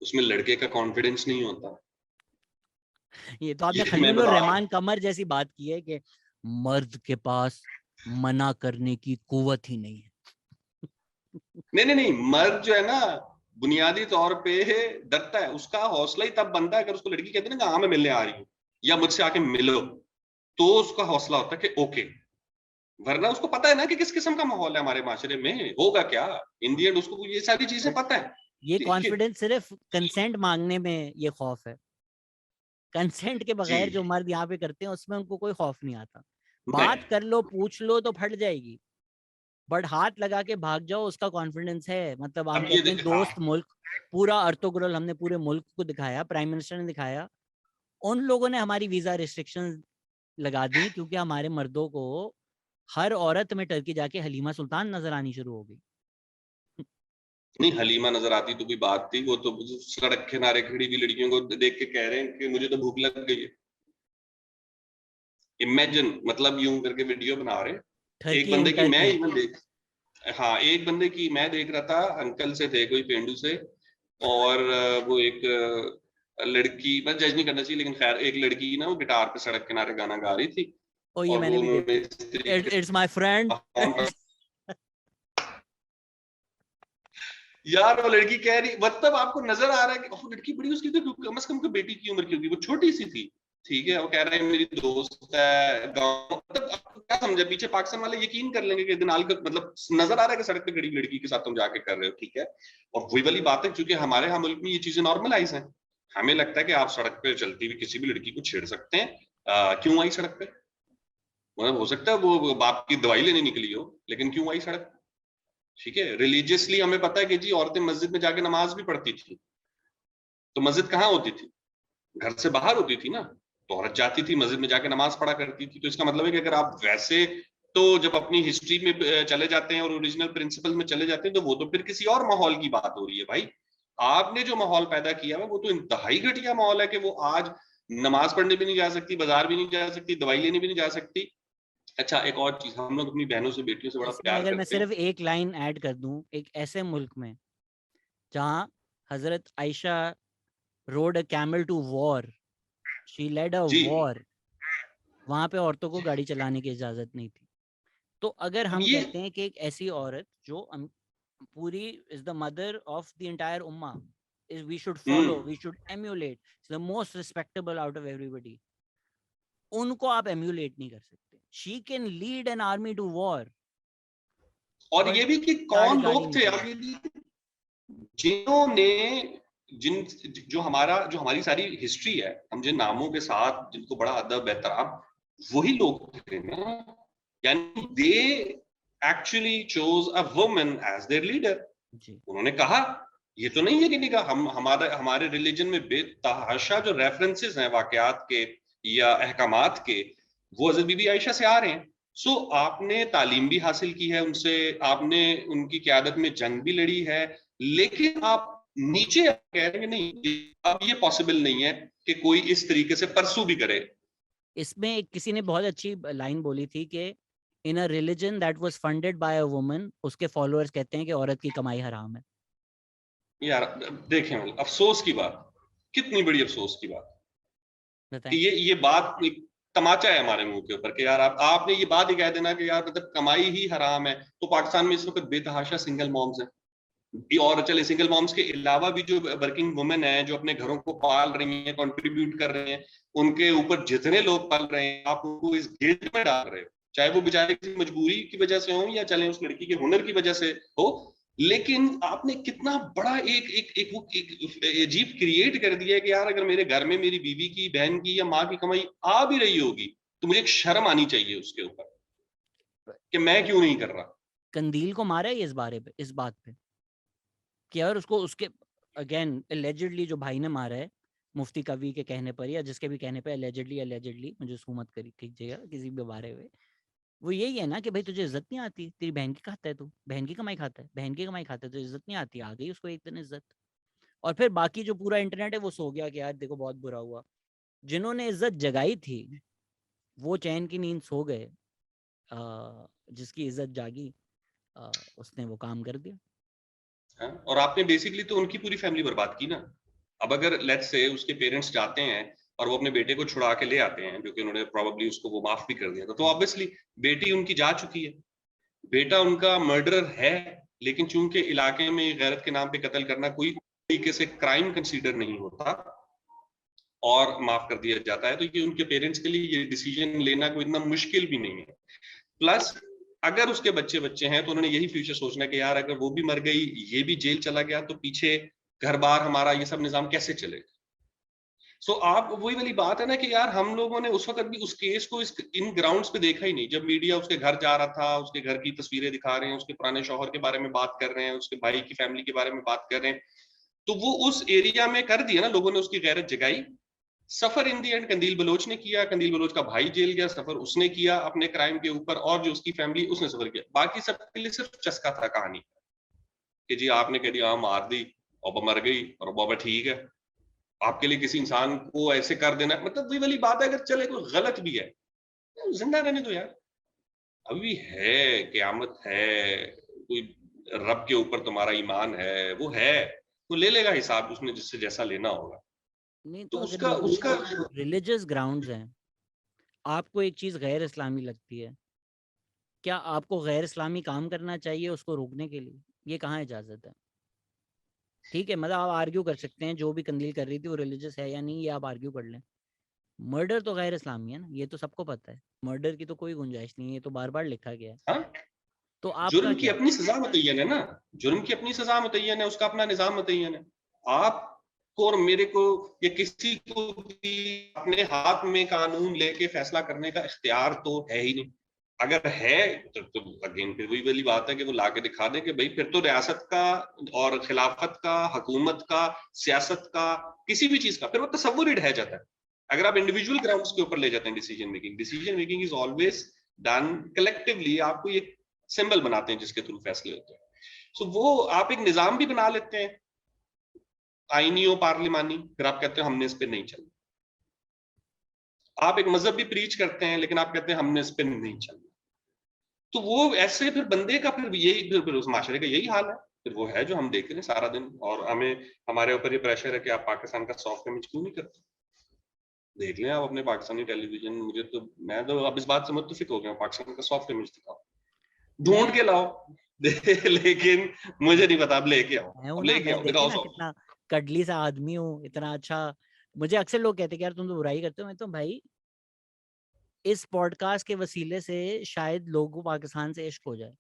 उसमें लड़के का कॉन्फिडेंस नहीं होता। ये तो आपने ये मैं खलील और बता रहा हूँ। रहमान कमर जैसी बात की है कि मर्द के पास मना करने की कुव्वत ही नहीं है। नहीं नहीं नहीं, मर्द जो है ना, बुनियादी तौर पे डरता है। उसका हौसला ही तब बनता है अगर उसको लड़की कहते हैं ना कि हाँ मैं मिलने आ रही हूँ या मुझसे आके मिलो, तो उसका हौसला होता है कि ओके। वरना उसको पता है ना कि किस किस्म का माहौल है हमारे माशरे में, होगा क्या। इन दी एंड उसको ये सारी चीजें बट पता है ये कि कॉन्फिडेंस सिर्फ कंसेंट मांगने में ये खौफ है। कंसेंट के जी बगैर जो मर्द यहाँ पे करते हैं उसमें उनको कोई खौफ नहीं आता। नहीं। बात कर लो, पूछ लो तो फट जाएगी, बट हाथ लगा के भाग जाओ उसका कॉन्फिडेंस है। मतलब हम अब ये कहते हैं हाँ, दोस्त मुल्क, पूरा अर्तुगरुल हमने पूरे मुल्क को दिखाया, प्राइम मिनिस्टर ने दिखाया, उन लोगों ने हमारी वीजा रिस्ट्रिक्शंस लगा दी क्योंकि हमारे मर्दों को हर औरत में टर्की जाके हलीमा सुल्तान नजर आनी शुरू हो गई। नहीं हलीमा नजर आती तो कोई बात थी, वो तो सड़क किनारे खड़ी हुई लड़कियों को देख के कह रहे हैं कि मुझे तो भूख लग गई है। इमेजिन, मतलब यूं करके वीडियो बना रहे हैं। एक टर्की बंदे इन की मैं टर्की। इवन देख, हाँ एक बंदे की मैं देख रहा था, अंकल से थे कोई पेंडू से, और वो एक लड़की, मैं जज नहीं करना चाहिए लेकिन खैर, एक लड़की ना वो गिटार पे सड़क किनारे गाना गा रही थी, ओ ये और मैंने वो भी उन्होंने देखा। इस तरीके इट्स माय फ्रेंड। से यार वो लड़की कह रही, मतलब आपको नजर आ रहा है कि वो लड़की बड़ी, उसकी तो कम से कम बेटी की उम्र की होगी, वो छोटी सी थी। ठीक है, वो कह रहा है मेरी दोस्त है गाँव, मतलब आपको क्या समझा, पीछे पाकिस्तान वाले यकीन कर लेंगे कि दिनाल का मतलब नजर आ रहा है कि सड़क पे खड़ी लड़की के साथ तुम जाके कर रहे हो। ठीक है, और वही वाली बात है, क्योंकि हमारे यहाँ मुल्क में ये चीजें नॉर्मलाइज हैं। हमें लगता है कि आप सड़क पे चलती हुई किसी भी लड़की को छेड़ सकते हैं। क्यों आई सड़क पे, मतलब हो सकता है वो बाप की दवाई लेने निकली हो, लेकिन क्यों आई सड़क पे। ठीक है, रिलीजियसली हमें पता है कि जी औरतें मस्जिद में जाके नमाज भी पढ़ती थी, तो मस्जिद कहाँ होती थी, घर से बाहर होती थी ना। तो औरत जाती थी मस्जिद में जाके नमाज पढ़ा करती थी, तो इसका मतलब है कि अगर आप वैसे, तो जब अपनी हिस्ट्री में चले जाते हैं और ओरिजिनल प्रिंसिपल में चले जाते हैं, तो वो तो फिर किसी और माहौल की बात हो रही है भाई। आपने जो माहौल पैदा किया है वो तो इंतहाई घटिया माहौल है कि वो आज नमाज पढ़ने भी नहीं जा सकती, बाजार भी नहीं जा सकती, दवाई लेने भी नहीं जा सकती। अच्छा एक और चीज, हम लोग अपनी बहनों से बेटियों से बड़ा इसमें प्यार अगर मैं करते हैं। सिर्फ एक लाइन ऐड कर दूं, एक ऐसे मुल्क में जहां हजरत Ayesha rode a camel to war, she led a जी, वॉर, वहां पे औरतों को गाड़ी चलाने की इजाजत नहीं थी। तो अगर अब हम ये कहते हैं कि एक ऐसी औरत जो पूरी is the mother of the entire Umma, is we should follow, we should emulate, it's the most respectable out of everybody, उनको आप एम्यूलेट नहीं कर सकते। She can lead an army to war, और बट ये भी कि गाड़ी कौन गाड़ी लोग नहीं थे, चला अब ये सकती। भी जिन्होंने, जिन, जो हमारी सारी हिस्ट्री है, हम जिन नामों के साथ जिनको बड़ा अदब एहतराम, वही लोग थे ना। यानी they actually chose a woman as their leader. जी। उन्होंने कहा, ये तो नहीं है कि नहीं कहा, हम हमारे रिलीजन में बेतहाशा जो रेफरेंसेस हैं वाकयात के या अहकामात के, वो हजरत बीबी आयशा से आ रहे हैं। सो आपने तालीम भी हासिल की है उनसे, आपने उनकी क़यादत में जंग भी लड़ी है, लेकिन आप नीचे कह रहे हैं नहीं, अब ये पॉसिबल नहीं है कि कोई इस तरीके से परसू भी करे। इसमें किसी ने बहुत अच्छी लाइन बोली थी कि in a religion that was funded by a woman, उसके फॉलोअर्स कहते हैं कि औरत की कमाई हराम है। यार देखें, अफसोस की बात, कितनी बड़ी अफसोस की बात कि बताएं। ये बात एक तमाचा है हमारे मुंह के ऊपर कि यार आपने ये बात ही कह देना कि यार मतलब कमाई ही हराम है। तो पाकिस्तान में इस वक्त बेतहाशा सिंगल मॉम्स हैं, और चले सिंगल मॉम्स के अलावा भी जो वर्किंग वुमेन है, जो अपने घरों को पाल रही हैं, कंट्रीब्यूट कर रहे हैं, उनके ऊपर जितने लोग पाल रहे हैं, आप उनको इस गिल्ट में डाल रहे हो, चाहे वो बेचारे की मजबूरी की वजह से हो या चले उस लड़की के हुनर की वजह से हो। लेकिन आपने कितना बड़ा एक अजीब क्रिएट कर दिया है कि यार अगर मेरे घर में मेरी बीवी की, बहन की या माँ की कमाई आ भी रही होगी, तो मुझे एक शर्म आनी चाहिए उसके ऊपर कि मैं क्यों नहीं कर रहा। कंदील को मारा है इस बारे पे, इस बात पे कि अगर उसको उसके, अगेन एलिजिडली जो भाई ने मारा है, मुफ्ती कवि के कहने पर या जिसके भी कहने पे, एलिजेडली मुझे सू मत करी कीजिएगा किसी भी बारे में, वो यही है ना कि भाई तुझे इज्जत नहीं आती, तेरी बहन की खाता है, तू बहन की कमाई खाता है, बहन की कमाई खाता है, तो इज्जत नहीं आती, आ गई उसको एक दिन इज्जत। और फिर बाकी जो पूरा इंटरनेट है वो सो गया कि यार देखो बहुत बुरा हुआ। जिन्होंने इज्जत जगाई थी वो चैन की नींद सो गए, जिसकी इज्जत जागी उसने वो काम कर दिया। हाँ? और आपने बेसिकली तो उनकी पूरी फैमिली बर्बाद की ना। अब अगर लेट्स से उसके पेरेंट्स जाते हैं और वो अपने बेटे को छुड़ा के ले आते हैं, जो कि उन्होंने प्रोबेबली उसको वो माफ भी कर दिया था, तो ऑब्वियसली बेटी उनकी जा चुकी है, बेटा उनका मर्डरर है, लेकिन चूंकि इलाके में गैरत के नाम पे कत्ल करना कोई तरीके से क्राइम कंसीडर नहीं होता और माफ कर दिया जाता है, तो ये उनके पेरेंट्स के लिए ये डिसीजन लेना कोई इतना मुश्किल भी नहीं है। प्लस अगर उसके बच्चे बच्चे हैं तो उन्होंने यही फ्यूचर सोचना कि यार अगर वो भी मर गई, ये भी जेल चला गया, तो पीछे घर बार हमारा ये सब निजाम कैसे चलेगा। सो आप वही वाली बात है ना कि यार हम लोगों ने उस वक्त भी उस केस को इन ग्राउंड्स पे देखा ही नहीं। जब मीडिया उसके घर जा रहा था, उसके घर की तस्वीरें दिखा रहे हैं, उसके पुराने शौहर के बारे में बात कर रहे हैं, उसके भाई की फैमिली के बारे में बात कर रहे हैं, तो वो उस एरिया में कर दिया ना लोगों ने, उसकी गैरत जगाई। सफर इन दी एंड कंदील बलोच ने किया, कंदील बलोच का भाई जेल गया, सफर उसने किया अपने क्राइम के ऊपर, और जो उसकी फैमिली उसने सफर किया। बाकी सबके लिए सिर्फ चस्का था कहानी कि जी आपने कह दिया हाँ मार दी और मर गई और बाबा ठीक है। आपके लिए किसी इंसान को ऐसे कर देना, मतलब वही वाली बात है, अगर चले कोई गलत भी है जिंदा रहने दो यार, अभी है, क़यामत है, कोई रब के ऊपर तुम्हारा ईमान है, वो है, वो ले लेगा हिसाब उसने जिससे जैसा लेना होगा। नहीं तो तो उसका अगर उसका रिलीजियस ग्राउंड्स हैं, आपको एक चीज गैर इस्लामी लगती है, क्या आपको गैर इस्लामी काम करना चाहिए उसको रोकने के लिए? ये कहाँ इजाजत है? ठीक है, मतलब आप आर्ग्यू कर सकते हैं जो भी कंदील कर रही थी वो रिलीजियस है या नहीं, ये आप आर्ग्यू कर लें। मर्डर तो गैर इस्लामी है ना, ये तो सबको पता है, मर्डर की तो कोई गुंजाइश नहीं है, ये तो बार बार लिखा गया है। हाँ? तो आपका जुर्म की क्या? अपनी सजा मुतय्यन है ना, जुर्म की अपनी सजा मुतय्यन है, उसका अपना निजाम मुतय्यन है। आपको और मेरे को या किसी को भी अपने हाथ में कानून लेके फैसला करने का इख्तियार तो है ही नहीं। अगर है तो अगेन फिर वही वाली बात है कि वो लाके दिखा दें कि भाई फिर तो रियासत का और खिलाफत का, हुकूमत का, सियासत का, किसी भी चीज का फिर वो तसव्वुर ही ढह जाता है। अगर आप इंडिविजुअल ग्राउंड्स के ऊपर ले जाते हैं decision making is always done collectively. आपको ये सिंबल बनाते हैं जिसके थ्रू फैसले होते हैं। सो वो आप एक निजाम भी बना लेते हैं आईनी और पार्लिमानी, फिर आप कहते हैं हमने इस पे नहीं चलना। आप एक मजहब भी प्रीच करते हैं लेकिन आप कहते हैं हमने इस पे नहीं चलना। तो वो ऐसे फिर बंदे का फिर यही फिर उस माशरे का यही हाल है, फिर वो है जो हम देख रहे हैं सारा दिन। और हमें हमारे ऊपर ये प्रेशर है कि आप पाकिस्तान का सॉफ्ट इमेज क्यों नहीं करते। देख लें आप अपने पाकिस्तानी टेलीविजन, मुझे तो मैं तो अब इस बात से मुत्तफिक हो गया, पाकिस्तान का सॉफ्ट इमेज दिखाओ, ढूंढ के लाओ लेकिन मुझे नहीं पता, अब लेके आओ, मैं हूँ अब ना, लेके मैं आओ, देखे दिखाओ ना सब। कितना कडली सा आदमी हूँ, इतना अच्छा। मुझे अक्सर लोग कहते हैं कि यार तुम तो बुराई करते हो। मैं तो भाई इस पॉडकास्ट के वसीले से शायद लोगों को पाकिस्तान से इश्क हो जाए।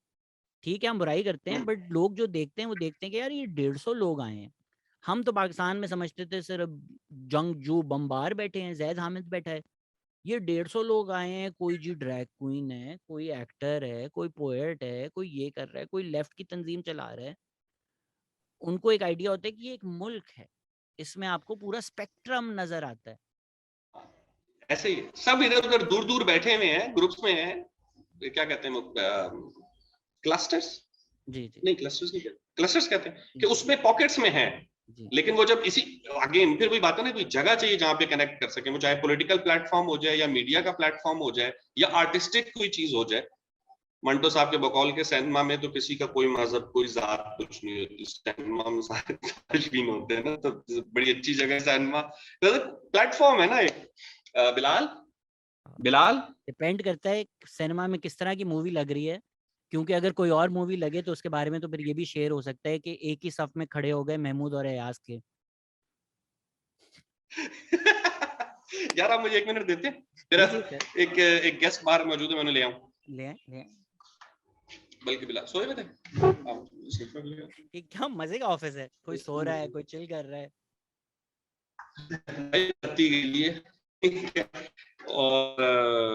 ठीक है हम बुराई करते हैं, बट लोग जो देखते हैं वो देखते हैं कि यार ये 150 लोग आए हैं। हम तो पाकिस्तान में समझते थे सिर्फ जंगजू बम्बार बैठे हैं, जैद हामिद बैठा है। ये 150 लोग आए हैं, कोई जी ड्रैग क्वीन है, कोई एक्टर है, कोई पोएट है, कोई ये कर रहा है, कोई लेफ्ट की तंजीम चला रहा है। उनको एक आइडिया होता है कि ये एक मुल्क है, इसमें आपको पूरा स्पेक्ट्रम नजर आता है। ऐसे ही सब इधर उधर दूर दूर बैठे हुए हैं, ग्रुप्स में हैं, क्या कहते हैं क्लस्टर्स, जी जी नहीं क्लस्टर्स नहीं कहते, क्लस्टर्स कहते हैं कि जी उसमें पॉकेट्स में हैं। जी लेकिन वो जब इसी अगेन फिर वही बात है ना, कोई जगह चाहिए जहां पे कनेक्ट कर सके, वो चाहे पॉलिटिकल प्लेटफॉर्म हो जाए या मीडिया का प्लेटफॉर्म हो जाए या आर्टिस्टिक कोई चीज हो जाए। मंटो साहब के बकौल के सिनेमा में तो किसी का कोई मजहब कोई जात कुछ नहीं होती, सिनेमा में सारे ताजबीन होते हैं ना, तो बड़ी अच्छी जगह सिनेमा प्लेटफॉर्म है ना एक। बिलाल बिलाल डिपेंड करता है सिनेमा में किस तरह की मूवी लग रही है, क्योंकि अगर कोई और मूवी लगे तो उसके बारे में तो फिर ये भी शेयर हो सकता है कि एक ही सफ में खड़े हो गए महमूद और अयाज के। यार आप मुझे 1 मिनट देते हैं, तेरा जी सर, एक गेस्ट बाहर मौजूद है, मैंने ले आऊं। ले आए, ले आए। बल्कि बिलाल सोए हुए थे, ये क्या मजे का ऑफिस है, कोई सो रहा है, कोई चिल कर रहा है। बत्ती के लिए और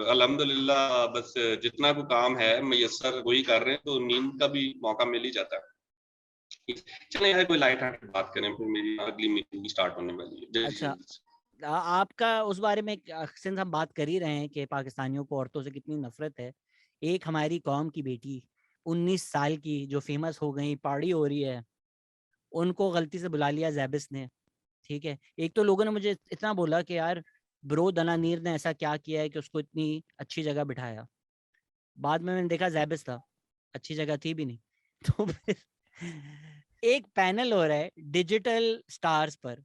अल्हम्दुलिल्लाह बस जितना को काम है मयसर वही कर रहे हैं, तो नींद का भी मौका मिल ही जाता है। चलें यार कोई लाइट हार्टेड बात करें, फिर मेरी अगली मीटिंग भी स्टार्ट होने वाली है। अच्छा, आपका उस बारे में सिंस हम बात कर ही रहे हैं कि पाकिस्तानियों को औरतों से कितनी नफरत है, एक हमारी कौम की बेटी 19 साल की जो फेमस हो गई, पार्टी हो रही है, उनको गलती से बुला लिया जैबिस ने, ठीक है। एक तो लोगों ने मुझे इतना बोला कि यार ब्रो दनानीर ने ऐसा क्या किया है कि उसको इतनी अच्छी जगह बिठाया। बाद में मैंने देखा जैबिस था, अच्छी जगह थी भी नहीं। तो फिर एक पैनल हो रहा है डिजिटल स्टार्स पर,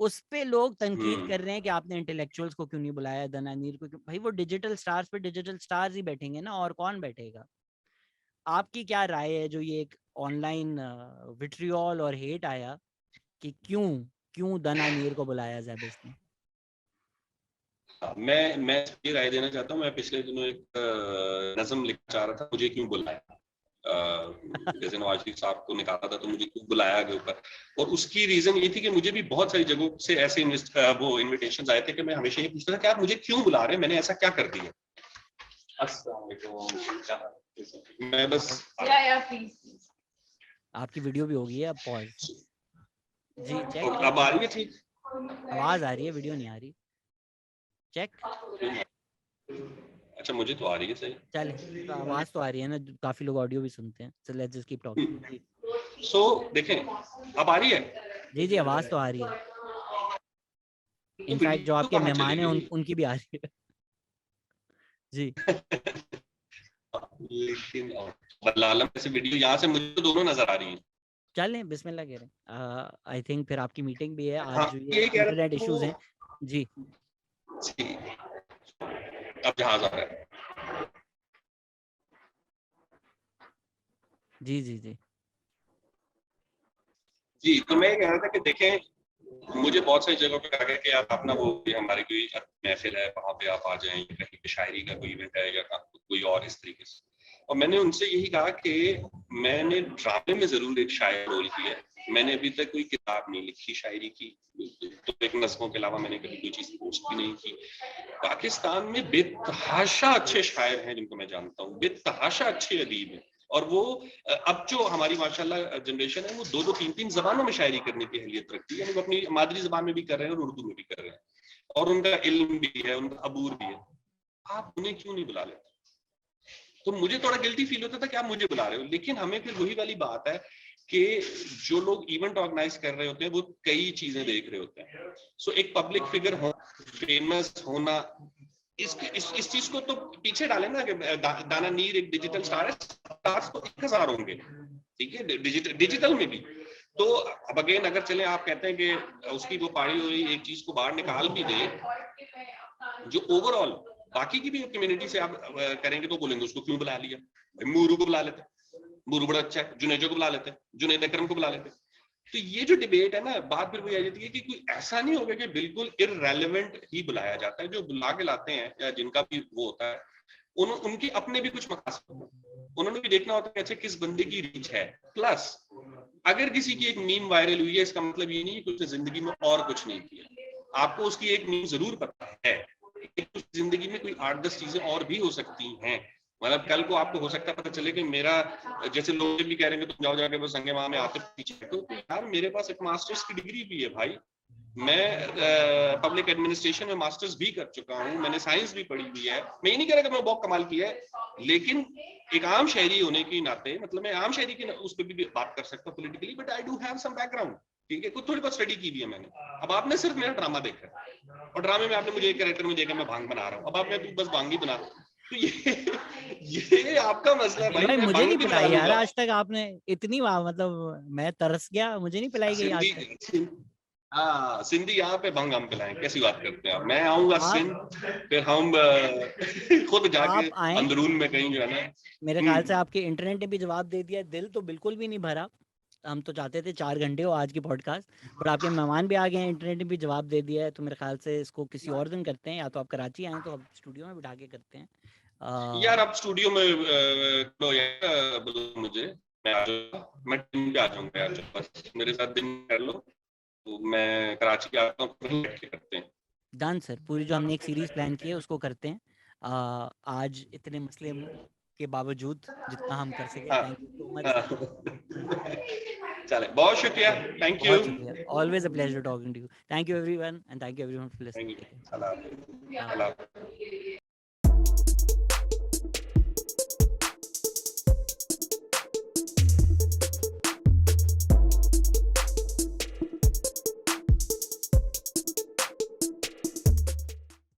उस पे लोग तनकीद कर रहे हैं कि आपने इंटेलेक्चुअल्स को क्यों नहीं बुलाया, दनानीर को क्यों। भाई वो डिजिटल स्टार्स पे डिजिटल स्टार्स ही बैठेंगे ना, और कौन बैठेगा। आपकी क्या राय है जो ये एक ऑनलाइन विट्रियोल और हेट आया कि क्यों क्यों दनानीर को बुलाया जैबिस ने? मैं ये राय देना चाहता हूँ। मैं पिछले दिनों एक नज़म लिखना चाह रहा था, मुझे क्यों बुलाया। जैसे नवाज शरीफ साहब को निकाला था तो मुझे क्यों बुलाया के ऊपर, और उसकी रीजन ये थी कि मुझे भी बहुत सारी जगहों से ऐसे वो इनविटेशन आए थे कि मैं हमेशा ये पूछता था कि आप मुझे क्यों बुला रहे हैं, मैंने ऐसा क्या कर दिया। मैं बस आपकी वीडियो भी होगी अब पॉज जी, चेक अब आ रही है ठीक, आवाज आ रही है, वीडियो नहीं आ रही, चेक। अच्छा मुझे तो आ रही है सही। चल तो आवाज तो आ रही है ना, काफी लोग ऑडियो भी सुनते हैं, so let's just keep talking जी। सो देखें अब आ रही है जी जी, आवाज तो आ रही है, तो इनफैक्ट जो वीडियो आपके कहाँ चली मेहमान हैं गई। उनकी भी आ रही है जी। लेकिन बदलालम में से वीडियो यहाँ से मुझे तो दोनों नजर आ रही हैं। चलें बिस्मिल्लाह कह रहे हैं। आई थिंक फिर आपकी मीटिंग भी है आज, हाँ जो ये ये कह इंटरनेट रहा इश्यूज हैं जी। जी, अब जहाज आ रहा है। जी जी जी जी तो मैं ये कह रहा था कि देखें, मुझे बहुत सारी जगहों पे कहा गया कि आप अपना वो हमारी कोई महफिल है वहां पे आप आ जाएं, कहीं पे शायरी का कोई इवेंट है या कोई और इस तरीके से। और मैंने उनसे यही कहा कि मैंने ड्रामे में जरूर एक शायर रोल किया है, मैंने अभी तक कोई किताब नहीं लिखी शायरी की, तो एक नज़्मों के अलावा मैंने कभी कोई चीज पोस्ट भी नहीं की। पाकिस्तान में बेतहाशा अच्छे शायर हैं जिनको मैं जानता हूँ, बेतहाशा अच्छे अदीब हैं, और वो अब जो हमारी माशाल्लाह जनरेशन है वो दो दो तीन तीन जबानों में शायरी करने की अहलियत रखती है, यानी वो अपनी मादरी जबान में भी कर रहे हैं और उर्दू में भी कर रहे हैं, और उनका इल्म भी है, उनका अबूर भी है। आप उन्हें क्यों नहीं बुला लेते? तो मुझे थोड़ा गिल्टी फील होता था कि आप मुझे बुला रहे हो, लेकिन हमें फिर वही वाली बात है कि जो लोग इवेंट ऑर्गेनाइज कर रहे होते हैं वो कई चीजें देख रहे होते हैं। सो एक पब्लिक फिगर हो, फेमस होना, इस चीज को तो पीछे डालें ना कि दाना नीर एक डिजिटल स्टार है, स्टार्स तो 1000 होंगे, ठीक है, डिजिटल में भी। तो अब अगेन अगर चले आप कहते हैं कि उसकी वो पारी हुई एक चीज को बाहर निकाल भी दे, जो ओवरऑल बाकी की भी कम्युनिटी से आप करेंगे तो बोलेंगे उसको क्यों बुला लिया, मूरू को बुला लेते, मूरू बड़ा अच्छा है, जुनेजो को बुला लेते, जुनेद अकरम को बुला लेते। तो ये जो डिबेट है ना, बात फिर वही आ जाती है कि कोई ऐसा नहीं होगा कि बिल्कुल इररेलेवेंट ही बुलाया जाता है। जो बुला के लाते हैं या जिनका भी वो होता है, उनके अपने भी कुछ मकासद होते हैं, उन्होंने भी देखना होता है अच्छा किस बंदे की रीच है। प्लस अगर किसी की एक मीम वायरल हुई है, इसका मतलब ये नहीं कि उसने जिंदगी में और कुछ नहीं किया। आपको उसकी एक मीम जरूर पता है, जिंदगी में कोई 8-10 चीजें और भी हो सकती हैं। मतलब कल को आपको हो सकता है पता चले कि मेरा, जैसे लोग भी कह रहे हैं तुम जाओ जाके बस संगे माँ में आते पीछे, तो यार मेरे पास एक मास्टर्स की डिग्री भी है भाई, मैं पब्लिक एडमिनिस्ट्रेशन में मास्टर्स भी कर चुका हूँ, मैंने साइंस भी पढ़ी हुई है। मैं ये नहीं कह रहा कि मैं बहुत कमाल की है, लेकिन एक आम शहरी होने के नाते, मतलब मैं आम शहरी की उस पर भी बात कर सकता हूँ politically, but I do have some background, ठीक है, कुछ थोड़ी बहुत स्टडी की भी है मैंने। अब आपने सिर्फ मेरा ड्रामा देखा और ड्रामे में आपने मुझे एक कैरेक्टर में देखा मैं भांग बना रहा हूँ, अब आप मैं बस भांग ही बना रहा हूँ, तो ये आपका मसला है दिल भाई, भाई, मैं मुझे भांग नहीं भी बना पिलाई यार लूंगा। आज तक आपने इतनी, मतलब मैं तरस गया, मुझे नहीं पिलाई गई आज तक। सिंधी, हाँ सिंधी यहाँ पे भंग हम पिलाएं, कैसी बात करते हैं आप? मैं आऊंगा सिंध, फिर हम खुद जाके आप आए, अंदरून में कहीं जो है ना। मेरे ख्याल से आपके इंटरनेट ने भी जवाब दे दिया, दिल तो बिल्कुल भी नहीं भरा। हम तो चाहते थे 4 घंटे हो आज की पॉडकास्ट, पर आपके मेहमान भी आ गए हैं, इंटरनेट ने भी जवाब दे दिया है। तो मेरे ख्याल से इसको किसी और दिन करते हैं, या तो आप कराची आए तो अब स्टूडियो में बिठा के करते हैं। यार आप स्टूडियो में लो यार, बोलो मुझे, मैं आ जाऊंगा, मैं दिन पे आ जाऊंगा यार, बस मेरे साथ दिन कर लो, तो मैं कराची आता हूँ, फिर बैठ के करते हैं। डन सर, पूरी जो हमने एक सीरीज प्लान की है उसको करते हैं। आज इतने मसले के बावजूद जितना हम कर सके। हाँ, थैंक यू सो मच। चले, बहुत शुक्रिया, थैंक यू। बहुत शुक्रिया, always a pleasure talking to you. Thank you everyone and thank you everyone for listening. अल्लाह हाफिज़।